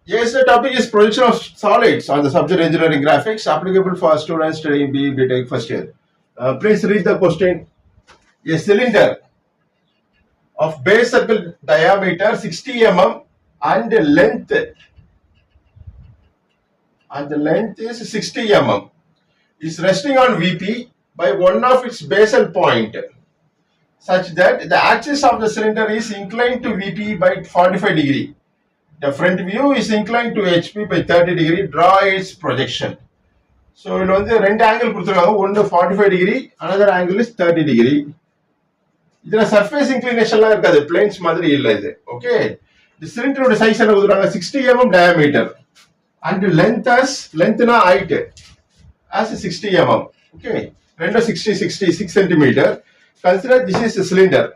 Yes, the topic is projection of solids on the subject engineering graphics applicable for students studying BE BTech first year. Please read the question. A cylinder of base circle diameter 60 mm and length is 60 mm is resting on VP by one of its basal point such that the axis of the cylinder is inclined to VP by 45 degree. The front view is inclined to HP by 30 degree. Draw its projection. So இதில் வந்து ரெண்டு angle கொடுத்துருக்காங்க. ஒன்று 45 degree, another angle is 30 degree. இதில் surface இன்க்ளினேஷன்லாம் இருக்காது, planes மாதிரி இல்லை இது. ஓகே, இந்த சிலிண்டரோட சைஸ் என்ன கொடுத்துருக்காங்க? 60 mm டயாமீட்டர் அண்ட் லென்த்னா ஹைட் as 60 mm. ஓகே, ரெண்டு 66 centimetre. Consider this is a cylinder.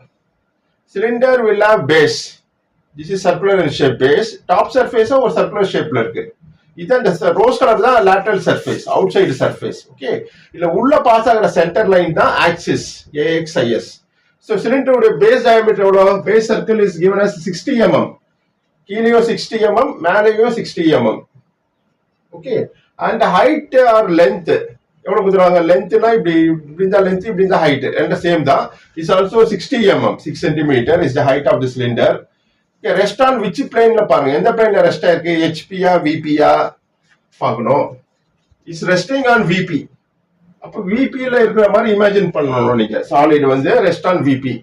Cylinder will have base. This is circular in shape base. Top surface ஒரு circular shapeல இருக்கு. இதான் இந்த ரோஸ் கலர் தான் lateral surface, outside surface. Okay, இல்ல உள்ள pass ஆகிற centre line தான் axis, AXIS. So cylinder உடைய base diameter எவ்வளவு? Base circle is given as 60 mm. கீழேயும் 60 mm, மேலேயும் 60 mm. Okay, and height or length எவ்வளவு கொடுத்துருவாங்க? லென்த்னா இப்படி இந்த லென்த், இப்படி இந்த ஹைட் ரெண்டு சேம் தான். Is also 60 mm, 6 cm is the height of the cylinder. Rest on which பிளேன்ல பாருங்க, எந்த பிளேன்ல ரெஸ்ட் ஆயிருக்கு? ஹெச்பியா விபியா பார்க்கணும். Is resting on VP. அப்போ விபியில இருக்கிற மாதிரி இமேஜின் பண்ணணும் நீங்க. சாலிட் வந்து ரெஸ்ட் ஆன் விபி.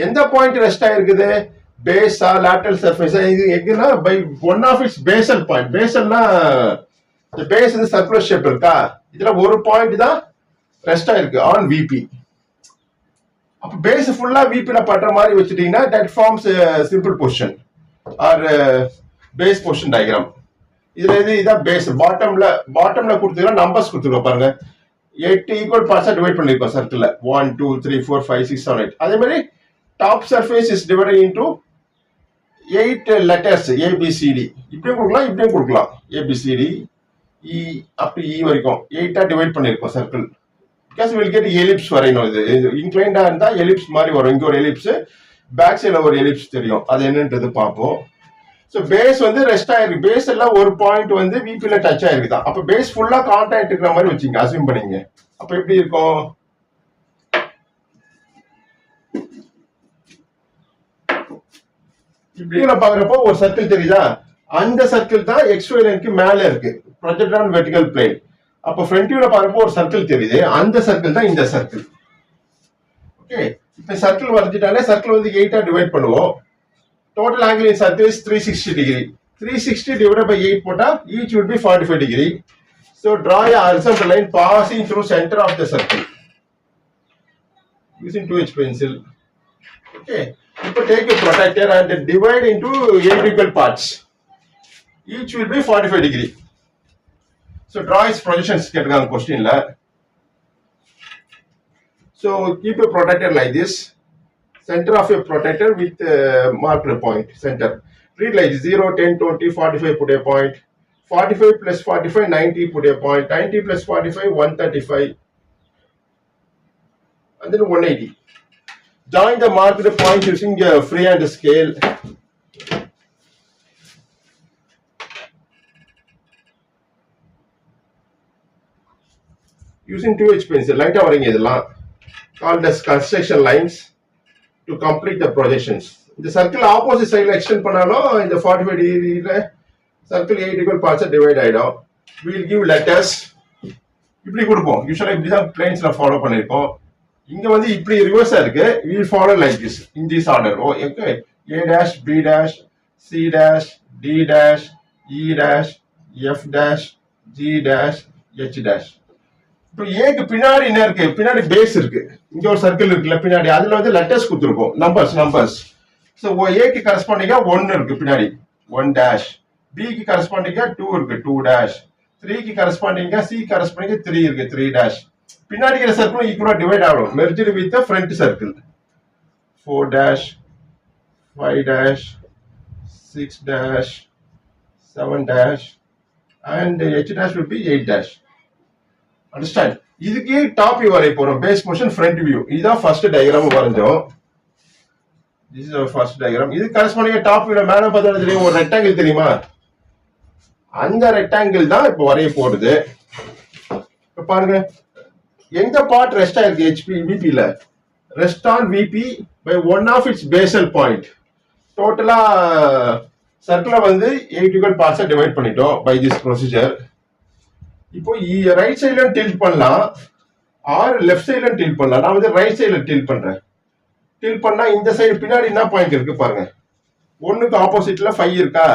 எந்த பாயிண்ட் ரெஸ்ட் ஆயிருக்குது? பேஸா லேட்டரல் சர்ஃபேஸா? இது எங்கன்னா by one of its basal point. பேசல்னா இந்த பேஸ் வந்து சர்க்குலர் ஷேப் இருக்கா, இதுல ஒரு பாயிண்ட் தான் ரெஸ்ட் ஆயிருக்கு ஆன் விபி. அப்ப பேஸ் ஃபுல்லா விபில பண்ற மாதிரி வச்சுட்டீங்கன்னா that forms simple position or base position diagram. இதுல இது இதான் பேஸ். பாட்டம்ல கொடுத்துருக்கோம், நம்பர்ஸ் கொடுத்துருக்கோம் பாருங்க. 8 ஈக்குவல் பார்ட்ஸா டிவைட் பண்ணிருக்கோம் சர்க்கிள்ல. 1 2 3 4 5 6 7 8. அதே மாதிரி top surface is divided into 8 letters ABCD. இப்படியும் கொடுக்கலாம், இப்படியும் கொடுக்கலாம். ABCD E up to E வரைக்கும் 8ஆ டிவைட் பண்ணிருக்கோம் circle. Because we will get ellipse வரையணும். இது இன்க்ளைண்டா இருந்தா எலிப்ஸ் மாதிரி வரும். இங்க ஒரு எலிப்ஸ், பேக் சைடுல ஒரு எலிப்ஸ் தெரியும். அது என்னன்றது பார்ப்போம். ஸோ பேஸ் வந்து ரெஸ்ட் ஆயிருக்கு. பேஸ் எல்லாம் ஒரு பாயிண்ட் வந்து விபில டச் ஆயிருக்குதான். அப்ப பேஸ் ஃபுல்லா கான்டாக்ட் இருக்கிற மாதிரி வச்சுங்க, அசியூம் பண்ணீங்க. அப்ப எப்படி இருக்கும்? இப்படி பாக்குறப்போ ஒரு சர்க்கிள் தெரியுதா? அந்த சர்க்கிள் தான் XY லைனுக்கு மேல இருக்கு, ப்ரொஜெக்ட் ஆன் வெர்டிகல் பிளேன். அப்போ ஃப்ரண்ட் வியூல பாருப்போ ஒரு சர்க்கிள் தெரியுது, அந்த சர்க்கிள் தான் இந்த சர்க்கிள். ஓகே, இப்ப சர்க்கிள் வரைஞ்சிட்டாலே சர்க்கிள் வந்து 8ஆ டிவைட் பண்ணுவோம். Total angle in circle is 360 degree. 360 divided by 8 போட்டா each would be 45 degree. So draw a horizontal line passing through center of the circle using 2H pencil. Okay, இப்போ take a protractor and divide into 8 equal parts. Each will be 45 degree. So draw its projections கேட்டிருக்காங்க கொஸ்டின்ல. So keep a protractor like this. Center of a protractor with marked point. Center. Read like 0, 10, 20, 45. Put a point. 45 plus 45, 90. Put a point. 90 plus 45, 135. And then 180. Join the marked point using a freehand scale. Using 2H pencil, light வரைங்க இதெல்லாம். Called as construction lines to complete the projections. இந்த circle opposite சைடில் extend பண்ணாலும் இந்த 45 டிகிரியில circle 8 equal பார்ட்ஸா divide ஆயிடும். We'll give letters. இப்படி கொடுப்போம். யூஸ்வலா இப்படி தான் பிளேன்ஸ்ல ஃபாலோ பண்ணிருக்கோம். இங்க வந்து இப்படி ரிவர்ஸா இருக்கு. We will follow like this in this order. Okay, A dash, B dash, C dash, D dash, E dash, F dash, G dash, H dash. இப்போ ஏக்கு பின்னாடி என்ன இருக்கு? பின்னாடி பேஸ் இருக்கு. இங்க ஒரு சர்க்கிள் இருக்குல்ல பின்னாடி, அதுல வந்து லெட்டர்ஸ் கொடுத்துருக்கோம், நம்பர்ஸ். ஸோ ஏக்கு கரஸ்பாண்டிங்கா 1 இருக்கு பின்னாடி, 1 டேஷ். பிக்கு கரஸ்பாண்டிங்கா 2 இருக்கு, 2 டேஷ். 3க்கு கரஸ்பாண்டிங்கா சி கரஸ்பாண்டிங்கா 3 இருக்கு, 3 டேஷ். பின்னாடி இருக்கிற சர்க்கிள் ஈக்குவலா டிவைட் ஆகும், merged with front circle. 4 dash, 5 dash, 6 dash, 7 dash, and H dash will be 8 dash. Understand? இதுக்கு டாப் வியூ வரைய போறோம். Base position front view. இதுதான் ஃபர்ஸ்ட் டயகிராம் வரைஞ்சோம். This is our first diagram. இது கரஸ்பாண்டிங்கா டாப் வியூல மேல பார்த்தா தெரியும், ஒரு ரெக்டாங்கிள் தெரியுமா? அந்த ரெக்டாங்கிள் தான் இப்போ வரைய போறது. இப்போ பாருங்க, எந்த பார்ட் ரெஸ்ட் ஆயிருக்கு ஹெச்பி விபில? Rest on VP by one of its basal point. டோட்டலா சர்க்கிளை வந்து 8 ஈக்குவல் பார்ட்ஸா டிவைட் பண்ணிட்டோம் பை திஸ் ப்ரொசீஜர். இப்போ ரைட் சைட்ல டில்ட் பண்ணலாம் ஆர் லெஃப்ட் சைட்ல டில்ட் பண்ணலாம். நான் வந்து ரைட் சைட்ல டில்ட் பண்றேன். டில்ட் பண்ணா இந்த சைடு பின்னாடி என்ன பாயிண்ட் இருக்கு பாருங்க, 1க்கு ஆப்போசிட்ல 5 இருக்கா?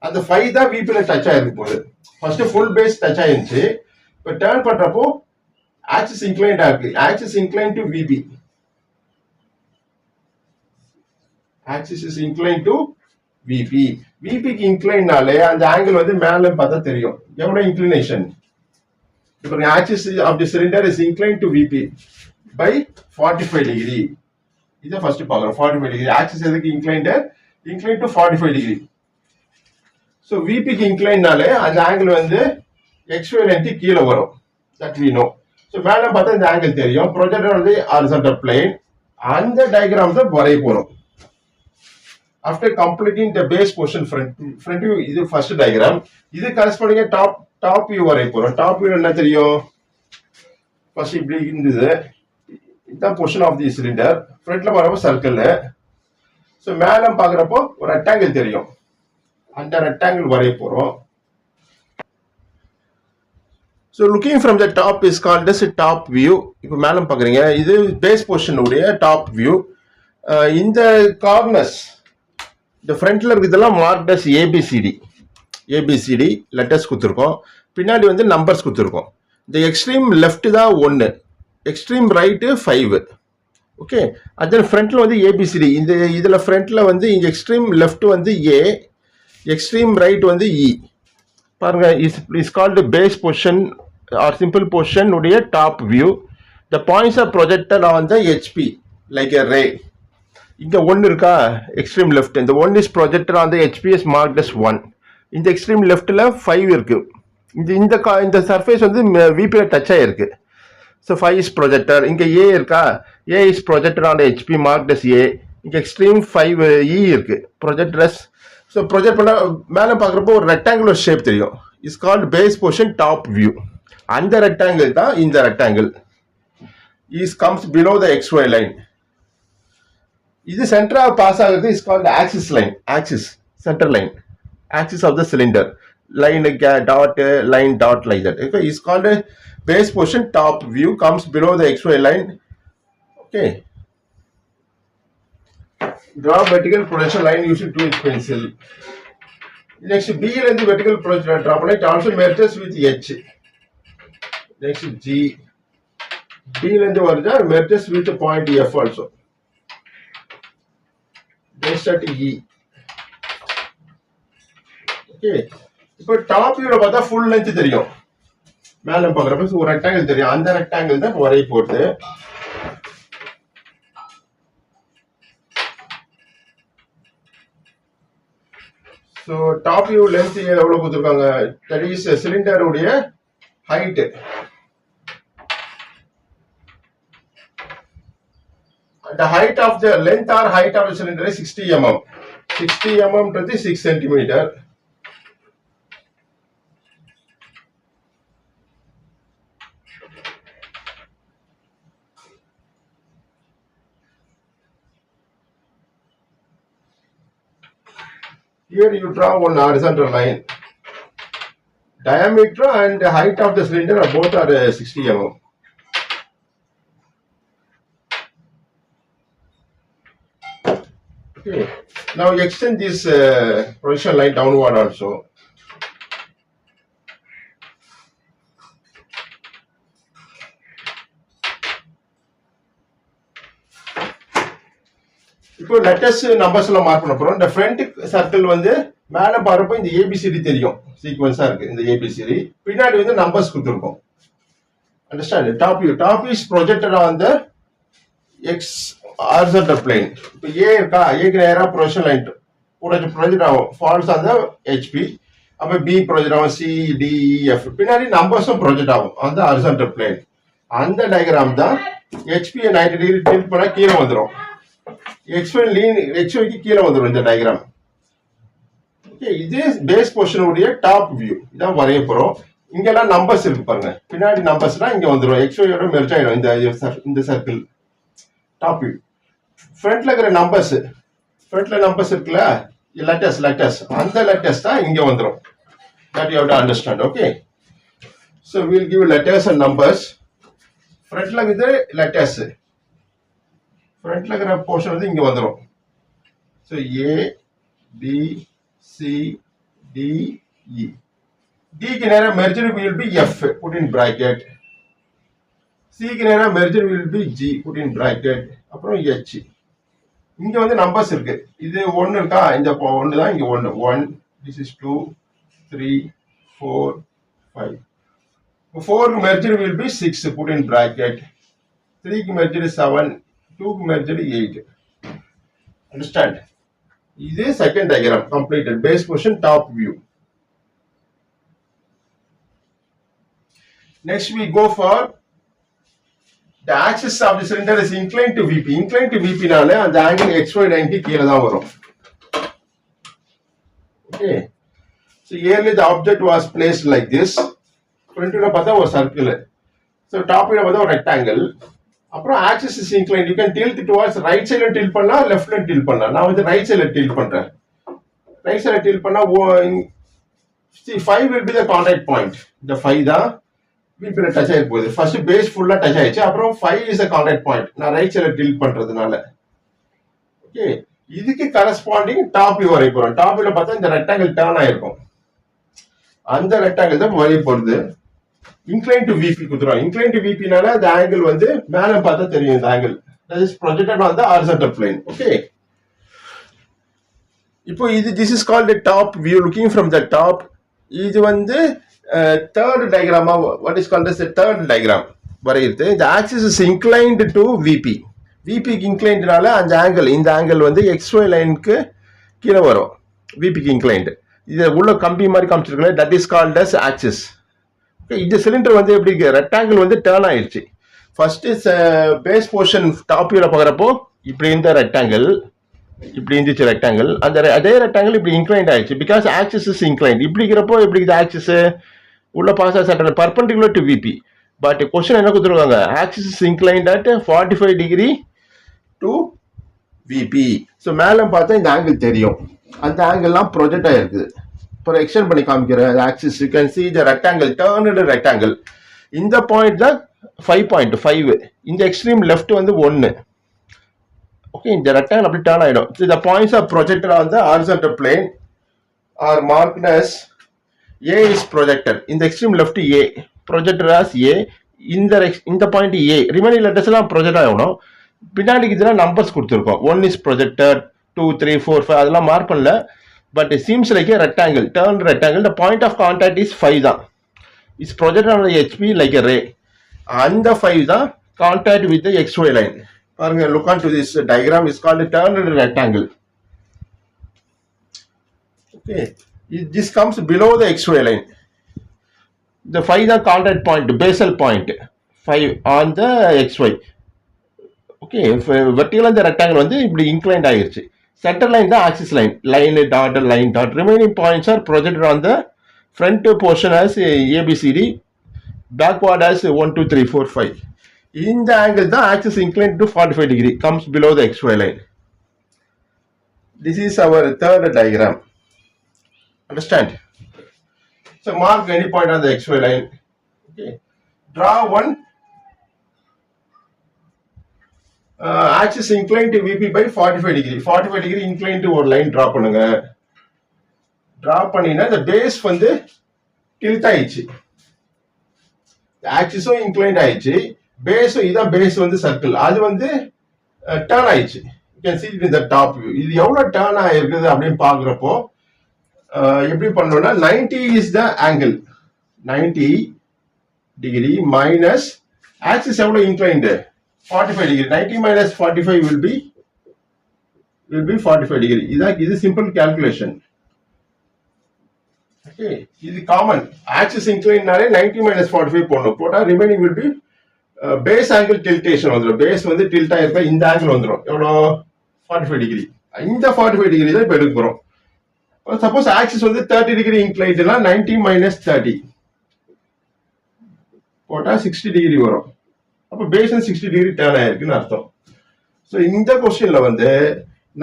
அந்த 5 தான் விபில டச் ஆயிருக்கு போகுது. ஃபர்ஸ்ட் ஃபுல் பேஸ் டச் ஆயிருந்துச்சு. இப்போ டர்ன் பண்றப்போ ஆக்சிஸ் இன்க்ளைன்ட் ஆயிருக்கு. Axis incline to VP. Axis is incline to VP. விபிக்கு இன்க்ளைன்னாலே அந்த ஆங்கிள் வந்து மேல பார்த்தா தெரியும் எவ்வளவு இன்க்ளினேஷன். இப்போ axis of the cylinder is incline to VP by 45 degree. இதை ஃபர்ஸ்ட் பார்க்குறோம். 45 டிகிரி ஆக்சிஸ் எதுக்கு inclined? Incline to 45 degree. So விபிக்கு இன்க்ளைன்னாலே அந்த ஆங்கிள் வந்து XY லைனுக்கு கீழே வரும். That we know. ஸோ மேலே பார்த்தா இந்த ஆங்கிள் தெரியும். ப்ரொஜெக்டர் வந்து ஹாரிசான்டல் பிளேன். அந்த டயக்ராம் தான் வரைய போறோம். After completing the base portion front view, இது first diagram. இது corresponding top view வரைய போறோம். top view என்ன தெரியும்? first இப்படி இருந்தது. இதுதான் portion of the cylinder. ஃப்ரண்ட்ல வரப்போ சர்க்கிள். ஸோ மேல பாக்குறப்போ ஒரு ரெக்டாங்கிள் தெரியும். அந்த ரெக்டாங்கிள் வரைய போறோம். So looking from the top is called as a top view. இப்போ மேல பாக்குறீங்க, இது base portion உடைய top view. இந்த corners இந்த ஃப்ரண்ட்ல இருக்கிறதெல்லாம் மார்க்ட் அஸ் ஏபிசிடி லெட்டர்ஸ் கொடுத்துருக்கோம். பின்னாடி வந்து நம்பர்ஸ் கொடுத்துருக்கோம். இந்த எக்ஸ்ட்ரீம் லெஃப்ட் தான் 1, எக்ஸ்ட்ரீம் ரைட்டு 5. ஓகே, அது ஃப்ரண்ட்ல வந்து ஏபிசிடி. இந்த இதில் ஃப்ரண்ட்ல வந்து இங்கே எக்ஸ்ட்ரீம் லெஃப்ட் வந்து ஏ, எக்ஸ்ட்ரீம் ரைட் வந்து இ. பாருங்க, is called base position or simple position உடைய top view. The points are projected on the HP like a ray. இங்க 1 இருக்கா எக்ஸ்ட்ரீம் லெஃப்ட். இந்த 1 is projected on the HPS marked as 1. இந்த extreme லெஃப்ட்ல 5 இருக்கு. இந்த சர்ஃபேஸ் வந்து விபில டச் ஆயிருக்கு. So 5 is projector. இங்க ஏ இருக்கா, A is projected on the HP marked as A. இங்க எக்ஸ்ட்ரீம் 5 இ இருக்கு ப்ரொஜெக்டர்ஸ். ஸோ ப்ரொஜெக்ட் பண்ண மேலே பார்க்குறப்போ ஒரு ரெக்டாங்குலர் ஷேப் தெரியும். Is called base position top view. அந்த ரெக்டாங்கிள் தான் இந்த rectangle. Is comes below the XY line. இது சென்டரா பாஸ் ஆகுது. Is called axis line. Axis centre line, axis of the cylinder line dot line dot like that. Okay, is called base position top view comes below the XY line. Okay, draw vertical projection line using 2-inch pencil. Next, B ல இருந்து vertical projection draw பண்ணி it also merges with H. Next, G B ல இருந்து வருதா merges with point F also. Next at E. Okay, இப்போ top வியூல பார்த்தா full length தெரியும். மேல பார்க்கறப்ப ஒரு ரெக்டாங்கிள் தெரியும். அந்த ரெக்டாங்கிள் தான் வரைய போறது. ஸோ டாப் வியூ லென்த் எவ்வளவு கொடுத்துருக்காங்க? தட் இஸ் சிலிண்டர் உடைய height. The height of the length or height of the cylinder is 60 mm. 60 mm to the 6 centimeter. Here you draw one horizontal line. Diameter and height of the cylinder are both are 60 mm. Okay. Now extend this projection line downward also. இப்போ letters numbers எல்லாம் mark பண்ண போறோம். இந்த front circle வந்து மேல பாருப்போ இந்த ABCD தெரியும், சீக்வன்ஸா இருக்கு இந்த ஏபிசிடி. பின்னாடி வந்து நம்பர்ஸ் கொடுத்துருக்கோம். Understand? Top is projected on the X horizontal plane. இப்போ ஏ இருக்கா, ஏக்கு நேரா ப்ரொஜெக்ஷன் லைன் ப்ரொஜெக்ட் ஆகும். Falls on the HP. அப்போ பி ப்ரொஜெக்ட் ஆகும், சி டி எஃப். பின்னாடி நம்பர்ஸும் ப்ரொஜெக்ட் ஆகும் அந்த horizontal plane. அந்த டயக்ராம் தான் HP 90 டிகிரி டில்ட் பண்ணா கீழே வந்துடும். XY கீழே வந்துடும் இந்த டயக்ராம். ஓகே, இது பேஸ் போர்ஷனுடைய டாப் வியூ. இதான் வரைய போறோம். இங்கெல்லாம் நம்பர்ஸ் இருக்கு பாருங்க, பின்னாடி நம்பர்ஸ்லாம் இங்க வந்துடும், எக்ஸ்ஒயோட மெர்ஜ் ஆயிடும் இந்த சர்க்கிள் டாப் வியூ. ஃப்ரண்ட்ல இருக்கிற நம்பர்ஸ், ஃப்ரண்ட்ல நம்பர்ஸ் இருக்குல்ல, லெட்டர்ஸ் அந்த லெட்டர்ஸ் தான் இங்க வந்துடும். that you have to understand. Okay, so we'll give letters and numbers. ஃப்ரண்ட்ல இருக்கிற லெட்டர்ஸ், ஃப்ரண்ட்ல இருக்கிற போர்ஷன் வந்து இங்க வந்துடும். ஸோ ஏ பி சி டி இ. டிக்கு நேரம் merger will be F, put in bracket. சிக்கு நேரம் merger will be G, put in bracket. அப்புறம் H. இங்க வந்து நம்பர்ஸ் இருக்கு, இது 1 இருக்கா, இந்த 1 தான் இங்க 1, 1, this is 2, 3, 4, 5. 4 merger will be 6, put in bracket. 3 merger 7, 2 merger 8. Understand? இது second diagram completed. Base portion top view. Next we go for the axis of the cylinder is inclined to VP. Inclined to VP நால அந்த angle XY line க்கு கீழ தான் வரும். Okay, so here the object was placed like this. Front ல பார்த்தா ஒரு circle, so top ல பார்த்தா ஒரு ரெக்டாங்கிள். அப்புறம் axis is inclined, you can tilt towards right side ல tilt பண்ணா, left ல tilt பண்ணா. நான் வந்து right side ல tilt பண்றேன். Right side ல tilt பண்ணா see 5 will be the contact point. இந்த 5 தான் VP ல டச் ஆகி போகுது. ஃபர்ஸ்ட் பேஸ் ஃபுல்லா டச் ஆயிடுச்சு, அப்புறம் 5 is the contact point. நான் ரைட் சைடுல tilt பண்றதுனால. ஓகே, இதுக்கு கரஸ்பாண்டிங் டாப் வியூ வரைய போறோம். டாப் வியூல பார்த்தா இந்த ரெக்டாங்கிள் டர்ன் ஆயிருக்கும், அந்த ரெக்டாங்கிள் தான் வரைய போறது. inclined to VP குத்துறோம். inclined to VP நால அந்த ஆங்கிள் வந்து மேல பார்த்தா தெரியும், இந்த angle that is projected on the horizontal plane. Okay, இப்போ இது this is called the top view, looking from the top. இது வந்து third diagram, what is called as the third diagram வரையிறது. the axis is inclined to VP. VP க்கு inclined நால அந்த angle, இந்த angle வந்து XY லைனுக்கு கீழ வரும். VP க்கு inclined. இது உள்ள கம்பி மாதிரி காமிச்சிருக்கல, that is called as axis. இந்த சிலிண்டர் வந்து எப்படி ரெக்டாங்கிள் வந்து டர்ன் ஆயிடுச்சு. ஃபர்ஸ்ட் பேஸ் போர்ஷன் டாப் வியூல பாக்குறப்போ இப்படி இந்த ரெக்டாங்கிள், இப்படி இருந்துச்சு ரெக்டாங்கிள், அந்த அதே ரெக்டாங்கிள் இப்படி இன்க்ளைண்ட் ஆயிடுச்சு, பிகாஸ் ஆக்சிஸ் இஸ் இன்க்ளைண்ட். இப்படிங்கிறப்போ எப்படி இது ஆக்சிஸ் உள்ள pass centre perpendicular to VP. But question என்ன கொடுத்துருக்காங்க, axis is inclined at 45 degree to VP. So மேலே பார்த்தா இந்த ஆங்கிள் தெரியும், அந்த ஆங்கிள்லாம் ப்ரொஜெக்ட் ஆயிருக்குது. இப்போ எக்ஸ்டெண்ட் பண்ணி காமிக்கிறேன் axis. You can see the rectangle, turned rectangle. இந்த பாயிண்ட் தான் 5.5, இந்த எக்ஸ்ட்ரீம் லெஃப்ட் வந்து 1. ஓகே, இந்த ரெக்டாங்கிள் அப்படி டர்ன் ஆயிடும். the points are projected on the horizontal plane are marked as A is projected. இந்த extreme left A projected as A. இந்த point A, remaining letters எல்லாம் ப்ரொஜெக்ட் ஆகணும். பின்னாடி இதெல்லாம் நம்பர்ஸ் கொடுத்துருக்கோம், 1 is projected, 2, 3, 4, 5 அதெல்லாம் மார்க் பண்ணல. But it seems like a rectangle, turned rectangle. The point of contact is 5 தான். It's projected on the HP like a ray. And the 5 தான் contact with the XY line. பாருங்க, look on to this diagram, is called a turned rectangle. Okay, this comes below the XY line. The 5 தான் contact point, basal point 5 on the XY. Okay, vertical அந்த rectangle வந்து இப்படி inclined ஆயிருச்சு. Center line the axis line, line dot, line dot. Remaining points are projected on the front portion as ABCD, backward as 1, 2, 3, 4, 5. In the angle the axis inclined to 45 degree, comes below the XY line. This is our third diagram. Understand? So mark any point on the XY line. Okay, draw one axis inclined to VP by 45 degree. 45 degree inclined to ஒரு line draw பண்ணுங்க. Draw பண்ணினா the base வந்து tilt ஆயிடுச்சு, ஆக்சிஸும் inclined ஆயிடுச்சு, பேஸும் இதான் base வந்து circle, அது வந்து டர்ன் ஆயிடுச்சு. you can see it in the top view. இது எவ்வளவு டர்ன் ஆயிருக்குது அப்படின்னு பாக்குறப்போ எப்படி பண்ணணும்னா 90 is the angle, 90 degree minus axis எவ்வளவு inclined 45 degree. 90 minus 45 will be 45 degree. இது simple calculation. Okay, இது common. Axis inclined நாலே 90 minus 45 போடணும். போட்டா remaining will be base angle tiltation வந்துரும். பேஸ் வந்து tilt ஆயிருப்ப இந்த angle வந்துரும். எவ்வளோ 45 degree. இந்த 45 degree தான் இப்ப எடுக்க போறோம். சப்போஸ் ஆக்சிஸ் வந்து 30 டிகிரி இன்க்ளைன்ட்னா 90 மைனஸ் 30 போட்டா 60 டிகிரி வரும். அப்போ பேஸ் 60 டிகிரி டேர்ன் ஆயிருக்குன்னு அர்த்தம். ஸோ இந்த கொஸ்டின்ல வந்து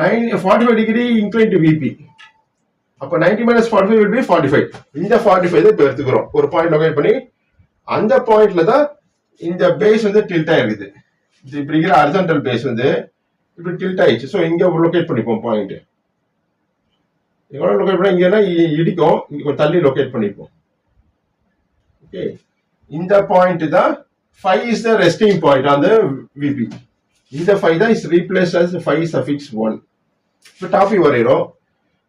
45 டிகிரி இன்க்ளைன் டு விபி. அப்போ 90 மைனஸ் 45 will be 45. இந்த 45 இப்போ எடுத்துக்கிறோம், ஒரு பாயிண்ட் லொகேட் பண்ணி அந்த பாயிண்ட்ல தான் இந்த பேஸ் வந்து டில்ட் ஆயிருக்குது. இது இப்படி இருக்கிற ஹாரிசான்டல் பேஸ் வந்து இப்படி டில்ட் ஆயிடுச்சு. ஸோ இங்க லொகேட் பண்ணிப்போம் பாயிண்ட். எவ்வளோ லொகேட் பண்ணா இங்கன்னா இடிக்கும், இங்க கொஞ்சம் தள்ளி லொகேட் பண்ணிப்போம். ஓகே, இந்த பாயிண்ட் தான் 5 is the resting point on the VP. இந்த 5 தான் is replaced as 5 suffix 1. So topic வரைகிறோம்.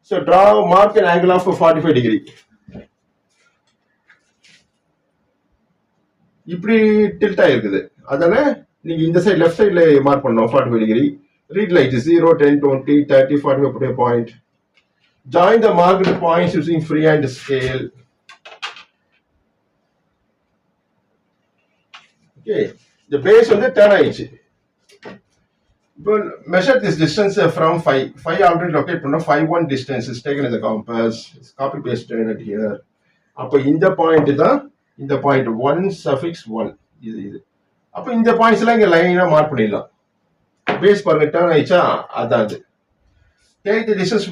So draw mark an angle of 45 degree. இப்படி டில்ட் ஆயிருக்குது, அதனால நீங்க இந்த சைடு லெஃப்ட் சைட்ல மார்க் பண்ணோம் 45 டிகிரி. Read like 0, 10, 20, 30, 45 அப்படியே point. Join the marked points using freehand scale. Okay, the base வந்து turn ஆயிடுச்சு. இப்போ measure this distance from 5 already locate பண்ணோம். 5 distance is taken in the compass. It's copy pasted it here. அப்போ இந்த point தான் இந்த point 1 suffix 1 இது. அப்போ இந்த பாயிண்ட்ஸ் எல்லாம் இங்க லைனா மார்க் பண்ணிடலாம். பேஸ் பாருங்க டர்ன் ஆயிடுச்சா, அதான் அது. Take the distance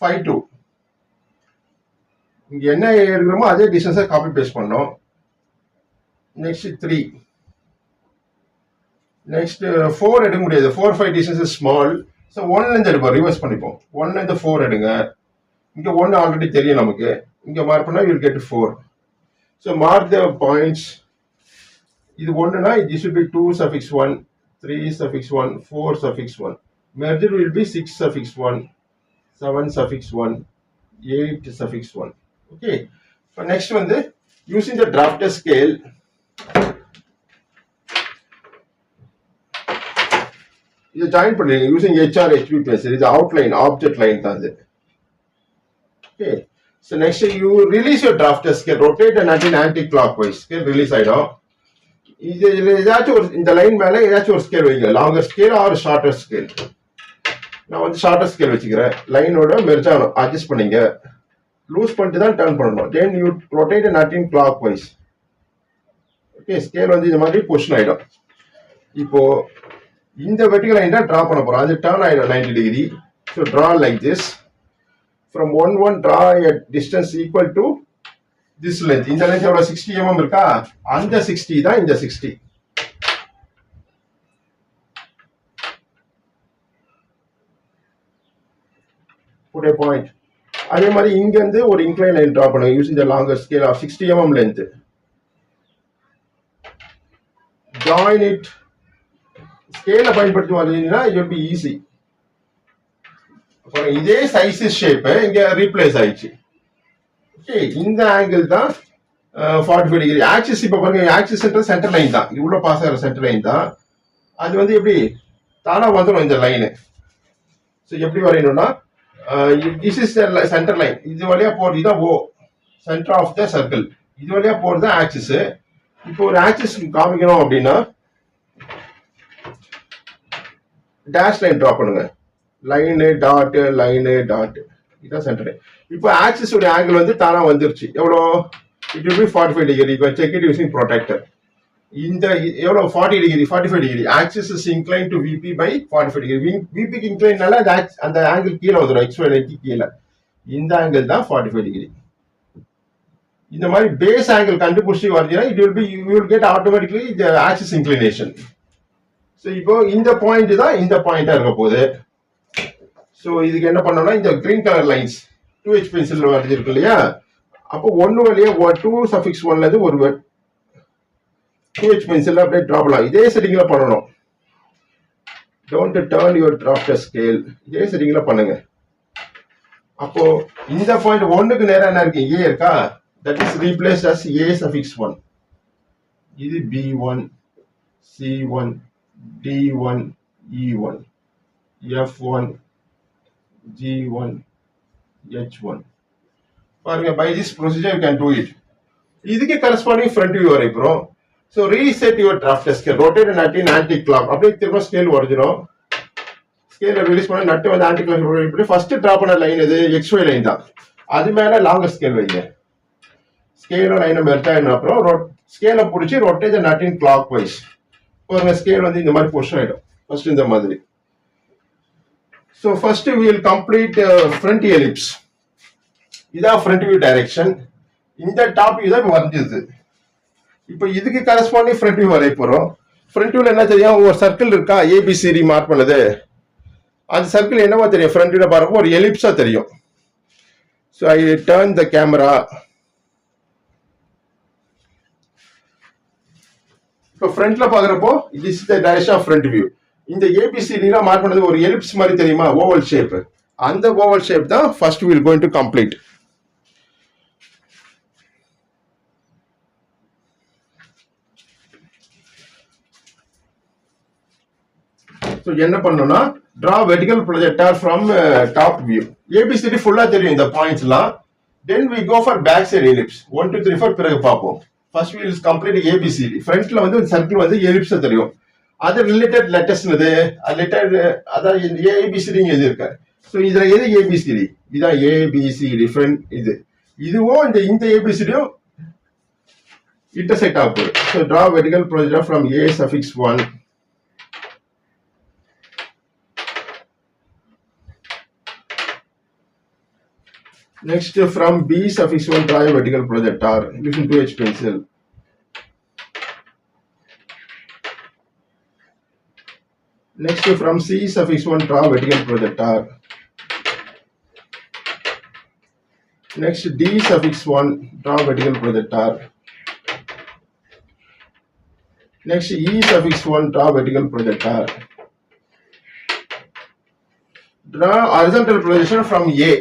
5 2. இங்க என்ன இருக்கிறோமோ அதே டிஸ்டன்ஸை காப்பி பேஸ்ட் பண்ணோம். நெக்ஸ்ட் 3, நெக்ஸ்ட் 4 எடுக்க முடியாது, 4 5 டிஸ்டன்ஸ் ஸ்மால். ஸோ 1ல இருந்து எடுப்போம், ரிவர்ஸ் பண்ணிப்போம். 1ல இருந்து 4 எடுங்க. இங்க 1 ஆல்ரெடி தெரியும் நமக்கு, இங்க மார்க் பண்ணா you get 4. So mark the points. இது 1னா this will be 2 suffix 1, 3 suffix 1, 4 suffix 1. Merged will be 6 suffix 1, 7 suffix 1, 8 suffix 1. Okay. So next one, using the drafter scale, இது ஜாயின் பண்ணுங்க using HR HB pencil. இது outline object line தான் இது. Okay. So next you release your drafter scale, rotate and anti-clockwise. Scale release ஆயிடும். இதுல ஏதாச்சும் ஒரு இந்த லைன் மேல ஏதாச்சும் ஒரு ஸ்கேல் வைங்க, longer scale or shorter scale. நான் வந்து ஷார்ட்டர் ஸ்கேல் வச்சுக்கிறேன். லைனோட மெர்ஜ் ஆகணும், அட்ஜஸ்ட் பண்ணிங்க. லூஸ் பண்ணிட்டு தான் டர்ன் பண்ணணும். தென் யூ ரொட்டேட் அண்ட் அட்டின் கிளாக் வைஸ். ஓகே, ஸ்கேல் வந்து இந்த மாதிரி பொசிஷன் ஆயிடும். இப்போ இந்த வெர்டிகல் லைன் தான் டிரா பண்ண போறோம், அது டர்ன் ஆயிடும் 90 degree. So draw like this. From 1 draw a distance equal to this length. இந்த லென்த் எவ்வளவு 60 mm இருக்கா, அந்த 60 தான் இந்த 60. put a point. அதே மாதிரி இங்க இருந்து ஒரு இன்க்ளைன் லைன் டிரா பண்ணுங்க using the longer scale of 60 mm length. join it. ஸ்கேலை பயன்படுத்தி வந்தீங்கன்னா it will be easy. அப்புறம் இதே சைஸ் ஷேப் இங்க ரீப்ளேஸ் ஆயிடுச்சு. ஓகே, இந்த ஆங்கிள் தான் 45 டிகிரி. ஆக்சிஸ் இப்ப பாருங்க, ஆக்சிஸ் சென்டர் லைன் தான், இவ்வளவு பாஸ் ஆகிற சென்டர் லைன் தான். அது வந்து எப்படி தானா வந்துடும் இந்த லைனு. ஸோ எப்படி வரையணும்னா திஸ் இஸ் சென்டர் லைன், இது வழியா போறது இதான் O, centre of the circle. இது வழியா போறது ஆக்சிஸ். இப்போ ஒரு ஆக்சிஸ் காமிக்கணும் அப்படின்னா டேஷ் லைன் டிரா பண்ணுங்க. லைனு டாட் லைனு டாட், இதுதான் சென்டர். இப்போ ஆக்சிஸ் உடைய ஆங்கிள் வந்து தானா வந்துருச்சு. எவ்வளோ? It will be 45 degree. இப்போ செக் இட் யூசிங் ப்ரொடெக்டர். இந்த எவ்வளோ 40 degree, 45 degree. Axis is incline to VP by 45 degree. விபிக்கு இன்க்ளைனால அந்த ஆங்கிள் கீழே வந்துடும், எக்ஸ் லைனுக்கு கீழே. இந்த ஆங்கிள் தான் 45 டிகிரி. இந்த மாதிரி பேஸ் ஆங்கிள் கண்டுபிடிச்சி வரீங்கன்னா it will B you will get automatically the axis inclination. So இப்போ இந்த பாயிண்ட் தான் இந்த பாயிண்டா இருக்க போகுது. ஸோ இதுக்கு என்ன பண்ணோம்னா இந்த green colour lines 2H pencil வரைஞ்சிருக்கு இல்லையா, அப்போ 1 வழியா 2 சஃபிக்ஸ் 1ல இருந்து ஒரு 2H பென்சில் அப்படியே டிரா பண்ணலாம். இதே செட்டிங்ல பண்ணணும். Don't turn your drafter scale, இதே செட்டிங்ல பண்ணுங்க. அப்போ இந்த பாயிண்ட் 1க்கு நேரா என்ன இருக்கு, ஏ இருக்கா, that is replaced as A suffix 1. இது B1, C1, D1, E1, F1, G1, H1. பாருங்க, by this procedure you can do it. இதுக்கு corresponding front view வரைபடம். So reset your drafter scale, rotate and attain anti-clock. அப்படியே திரும்ப scale வரைஞ்சிரும். ஸ்கேல release பண்ண நட்டு வந்து anti clock first draw பண்ண line இது XY லைன் தான். அது மேல லாங்கர் ஸ்கேல் வைங்க. ஸ்கேல லைனை மெர்ஜ் ஆயின அப்புறம் ஸ்கேல பிடிச்சி ரொட்டேட் நட் இன் கிளாக் வைஸ். பாருங்க ஸ்கேல் வந்து இந்த மாதிரி பொசிஷன் ஆயிடும். ஃபர்ஸ்ட் இந்த மாதிரி. So first we will complete front ellipse. இதான் ஃப்ரண்ட் வியூ டைரக்ஷன். இந்த டாப் வியூ தான் வரைஞ்சது. இப்போ இதுக்கு கரஸ்பாண்டிங் ஃப்ரண்ட் வியூ வரைய போறோம். ஃப்ரண்ட் வியூல என்ன தெரியும், ஒரு சர்க்கிள் இருக்கா ABCD மார்க் பண்ணது. அந்த சர்க்கிள் என்னவா தெரியும், ஃப்ரண்ட் வியூல பாருங்க ஒரு எலிப்ஸா தெரியும். So I turn the camera. இப்போ ஃப்ரண்ட்ல பாக்குறப்போ this is the direction of front view. இந்த ABCD மார்க் பண்ணது ஒரு எலிப்ஸ் மாதிரி தெரியுமா, ஓவல் ஷேப். அந்த ஓவல் ஷேப் தான் first will going to complete. So என்ன பண்ணணும்னா draw vertical projector from top view. ABCD ஃபுல்லா தெரியும் இந்த பாயிண்ட்ஸ்லாம். Then we go for back side ellipse. 1 2 3 4 பிறகு பார்ப்போம். First we will complete ABCD. ஃப்ரண்ட்ல வந்து சர்க்கிள் வந்து எலிப்ஸ் தெரியும். அது ரிலேட்டட் லெட்டர்ஸ் இது ரிலேட்டட் அதான் ABCD எது இருக்கு. ஸோ இதுல எது ABCD, இதான் ABCD ஃப்ரண்ட். இதுவும் இந்த ABCDயும் intersect ஆகும். So draw vertical projector from A suffix 1. Next from B suffix 1 draw a vertical projector using 2H pencil. Next from C suffix 1 draw a vertical projector. Next D suffix 1 draw a vertical projector. Next E suffix 1 draw a vertical projector. Draw horizontal projection from A.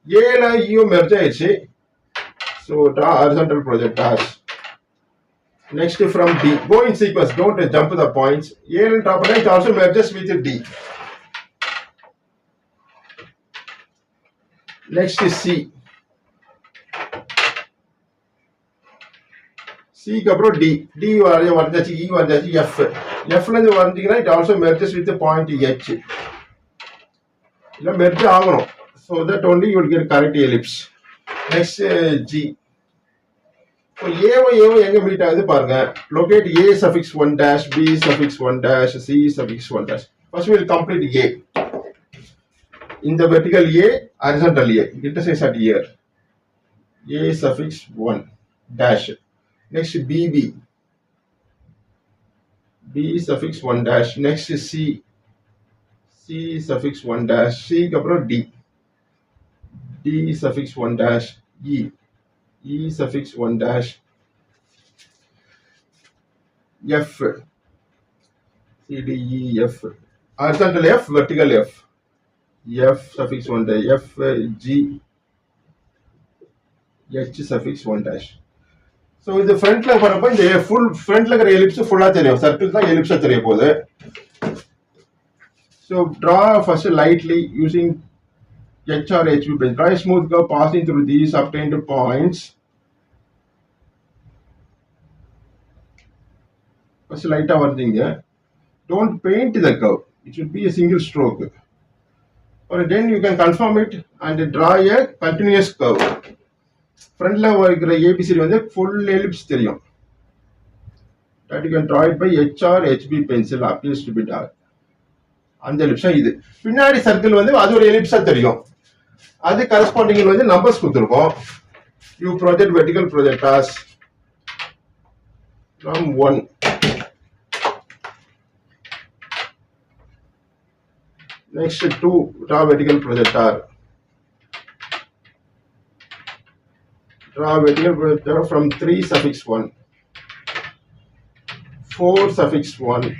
A la U merge ஆயிடுச்சு. So draw horizontal projectors. Next from D. Go in sequence. Don't jump the points. A and top right also merges with D. Next is C. C க்கு அப்புறம் D. D வரைஞ்சாச்சு, E வரைஞ்சாச்சு, F. F ல இருந்து வரைஞ்சிங்கன்னா it also merges with the point H. இல்ல merge ஆகணும். So that only you will get correct ellipse. Next G. So A எங்க meet ஆகுது பாருங்க. Locate A suffix 1 dash, B suffix 1 dash, C suffix 1 dash. First we will complete A. In the vertical A, horizontal A. Intersects at here. A suffix 1 dash. Next BB. B suffix 1 dash. Next C. C suffix 1 dash. C க்கு அப்புறம் D. D suffix 1 dash. E. E suffix 1 dash. F. C D E F. Horizontal F, vertical F. F suffix 1 dash. F G. H suffix 1 dash. So இந்த ஃப்ரண்ட்ல வரப்போ இந்த full ஃப்ரண்ட்ல இருக்கிற ellipse ஃபுல்லா தெரியும். சர்க்கிள் தான் எலிப்ஸா தெரிய போகுது. So draw first lightly using H or HB pen. Draw a smooth curve passing through these obtained points. First light வர்றீங்க. Don't paint the curve. It should be a single stroke. Or then you can confirm it and draw a continuous curve. Frontல இருக்கிற ABCD வந்து full ellipse தெரியும். That you can draw it by H or HB pencil appears to be dark. அந்த எலிப்ஸா இது. பின்னாடி circle வந்து அது ஒரு எலிப்ஸா தெரியும். அது கரஸ்பாண்டிங் வந்து நம்பர்ஸ் கொடுத்துருக்கோம். You project vertical projectors from 1. Next 2 draw vertical projector. Draw vertical projector from 3 suffix 1. 4 suffix 1.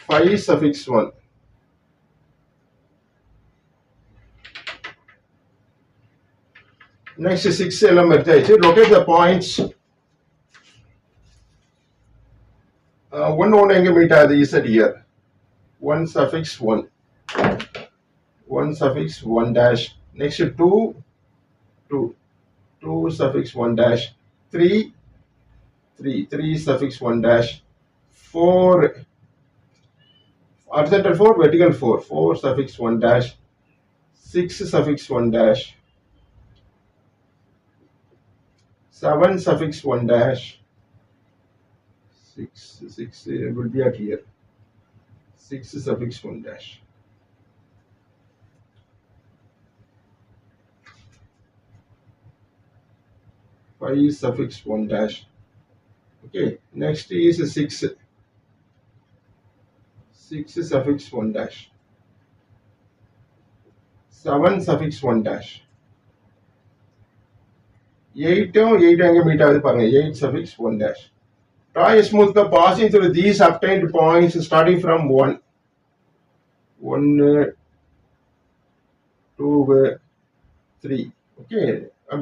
5 suffix 1. Next 6 எல்லாம் merge ஆயிடுச்சு. Locate the points. 1 எங்க மீட் ஆகுது is at here. 1 suffix 1. 1 suffix 1 dash. Next 2 2. 2 suffix 1 dash. 3 3 3 suffix 1 dash. 4 horizontal 4, vertical 4, 4 suffix 1 dash, 6 suffix 1 dash, 7 suffix 1 dash, 6 will be at here, 6 suffix 1 dash. Five suffix 1 dash. Okay, next is 6. 6 suffix 1 dash. 7 suffix 1 dash. 8 அங்க meet ஆகுது பாருங்க. 8 suffix 1 dash. Draw a smooth curve passing through these obtained points starting from 1, 2, 3. Okay,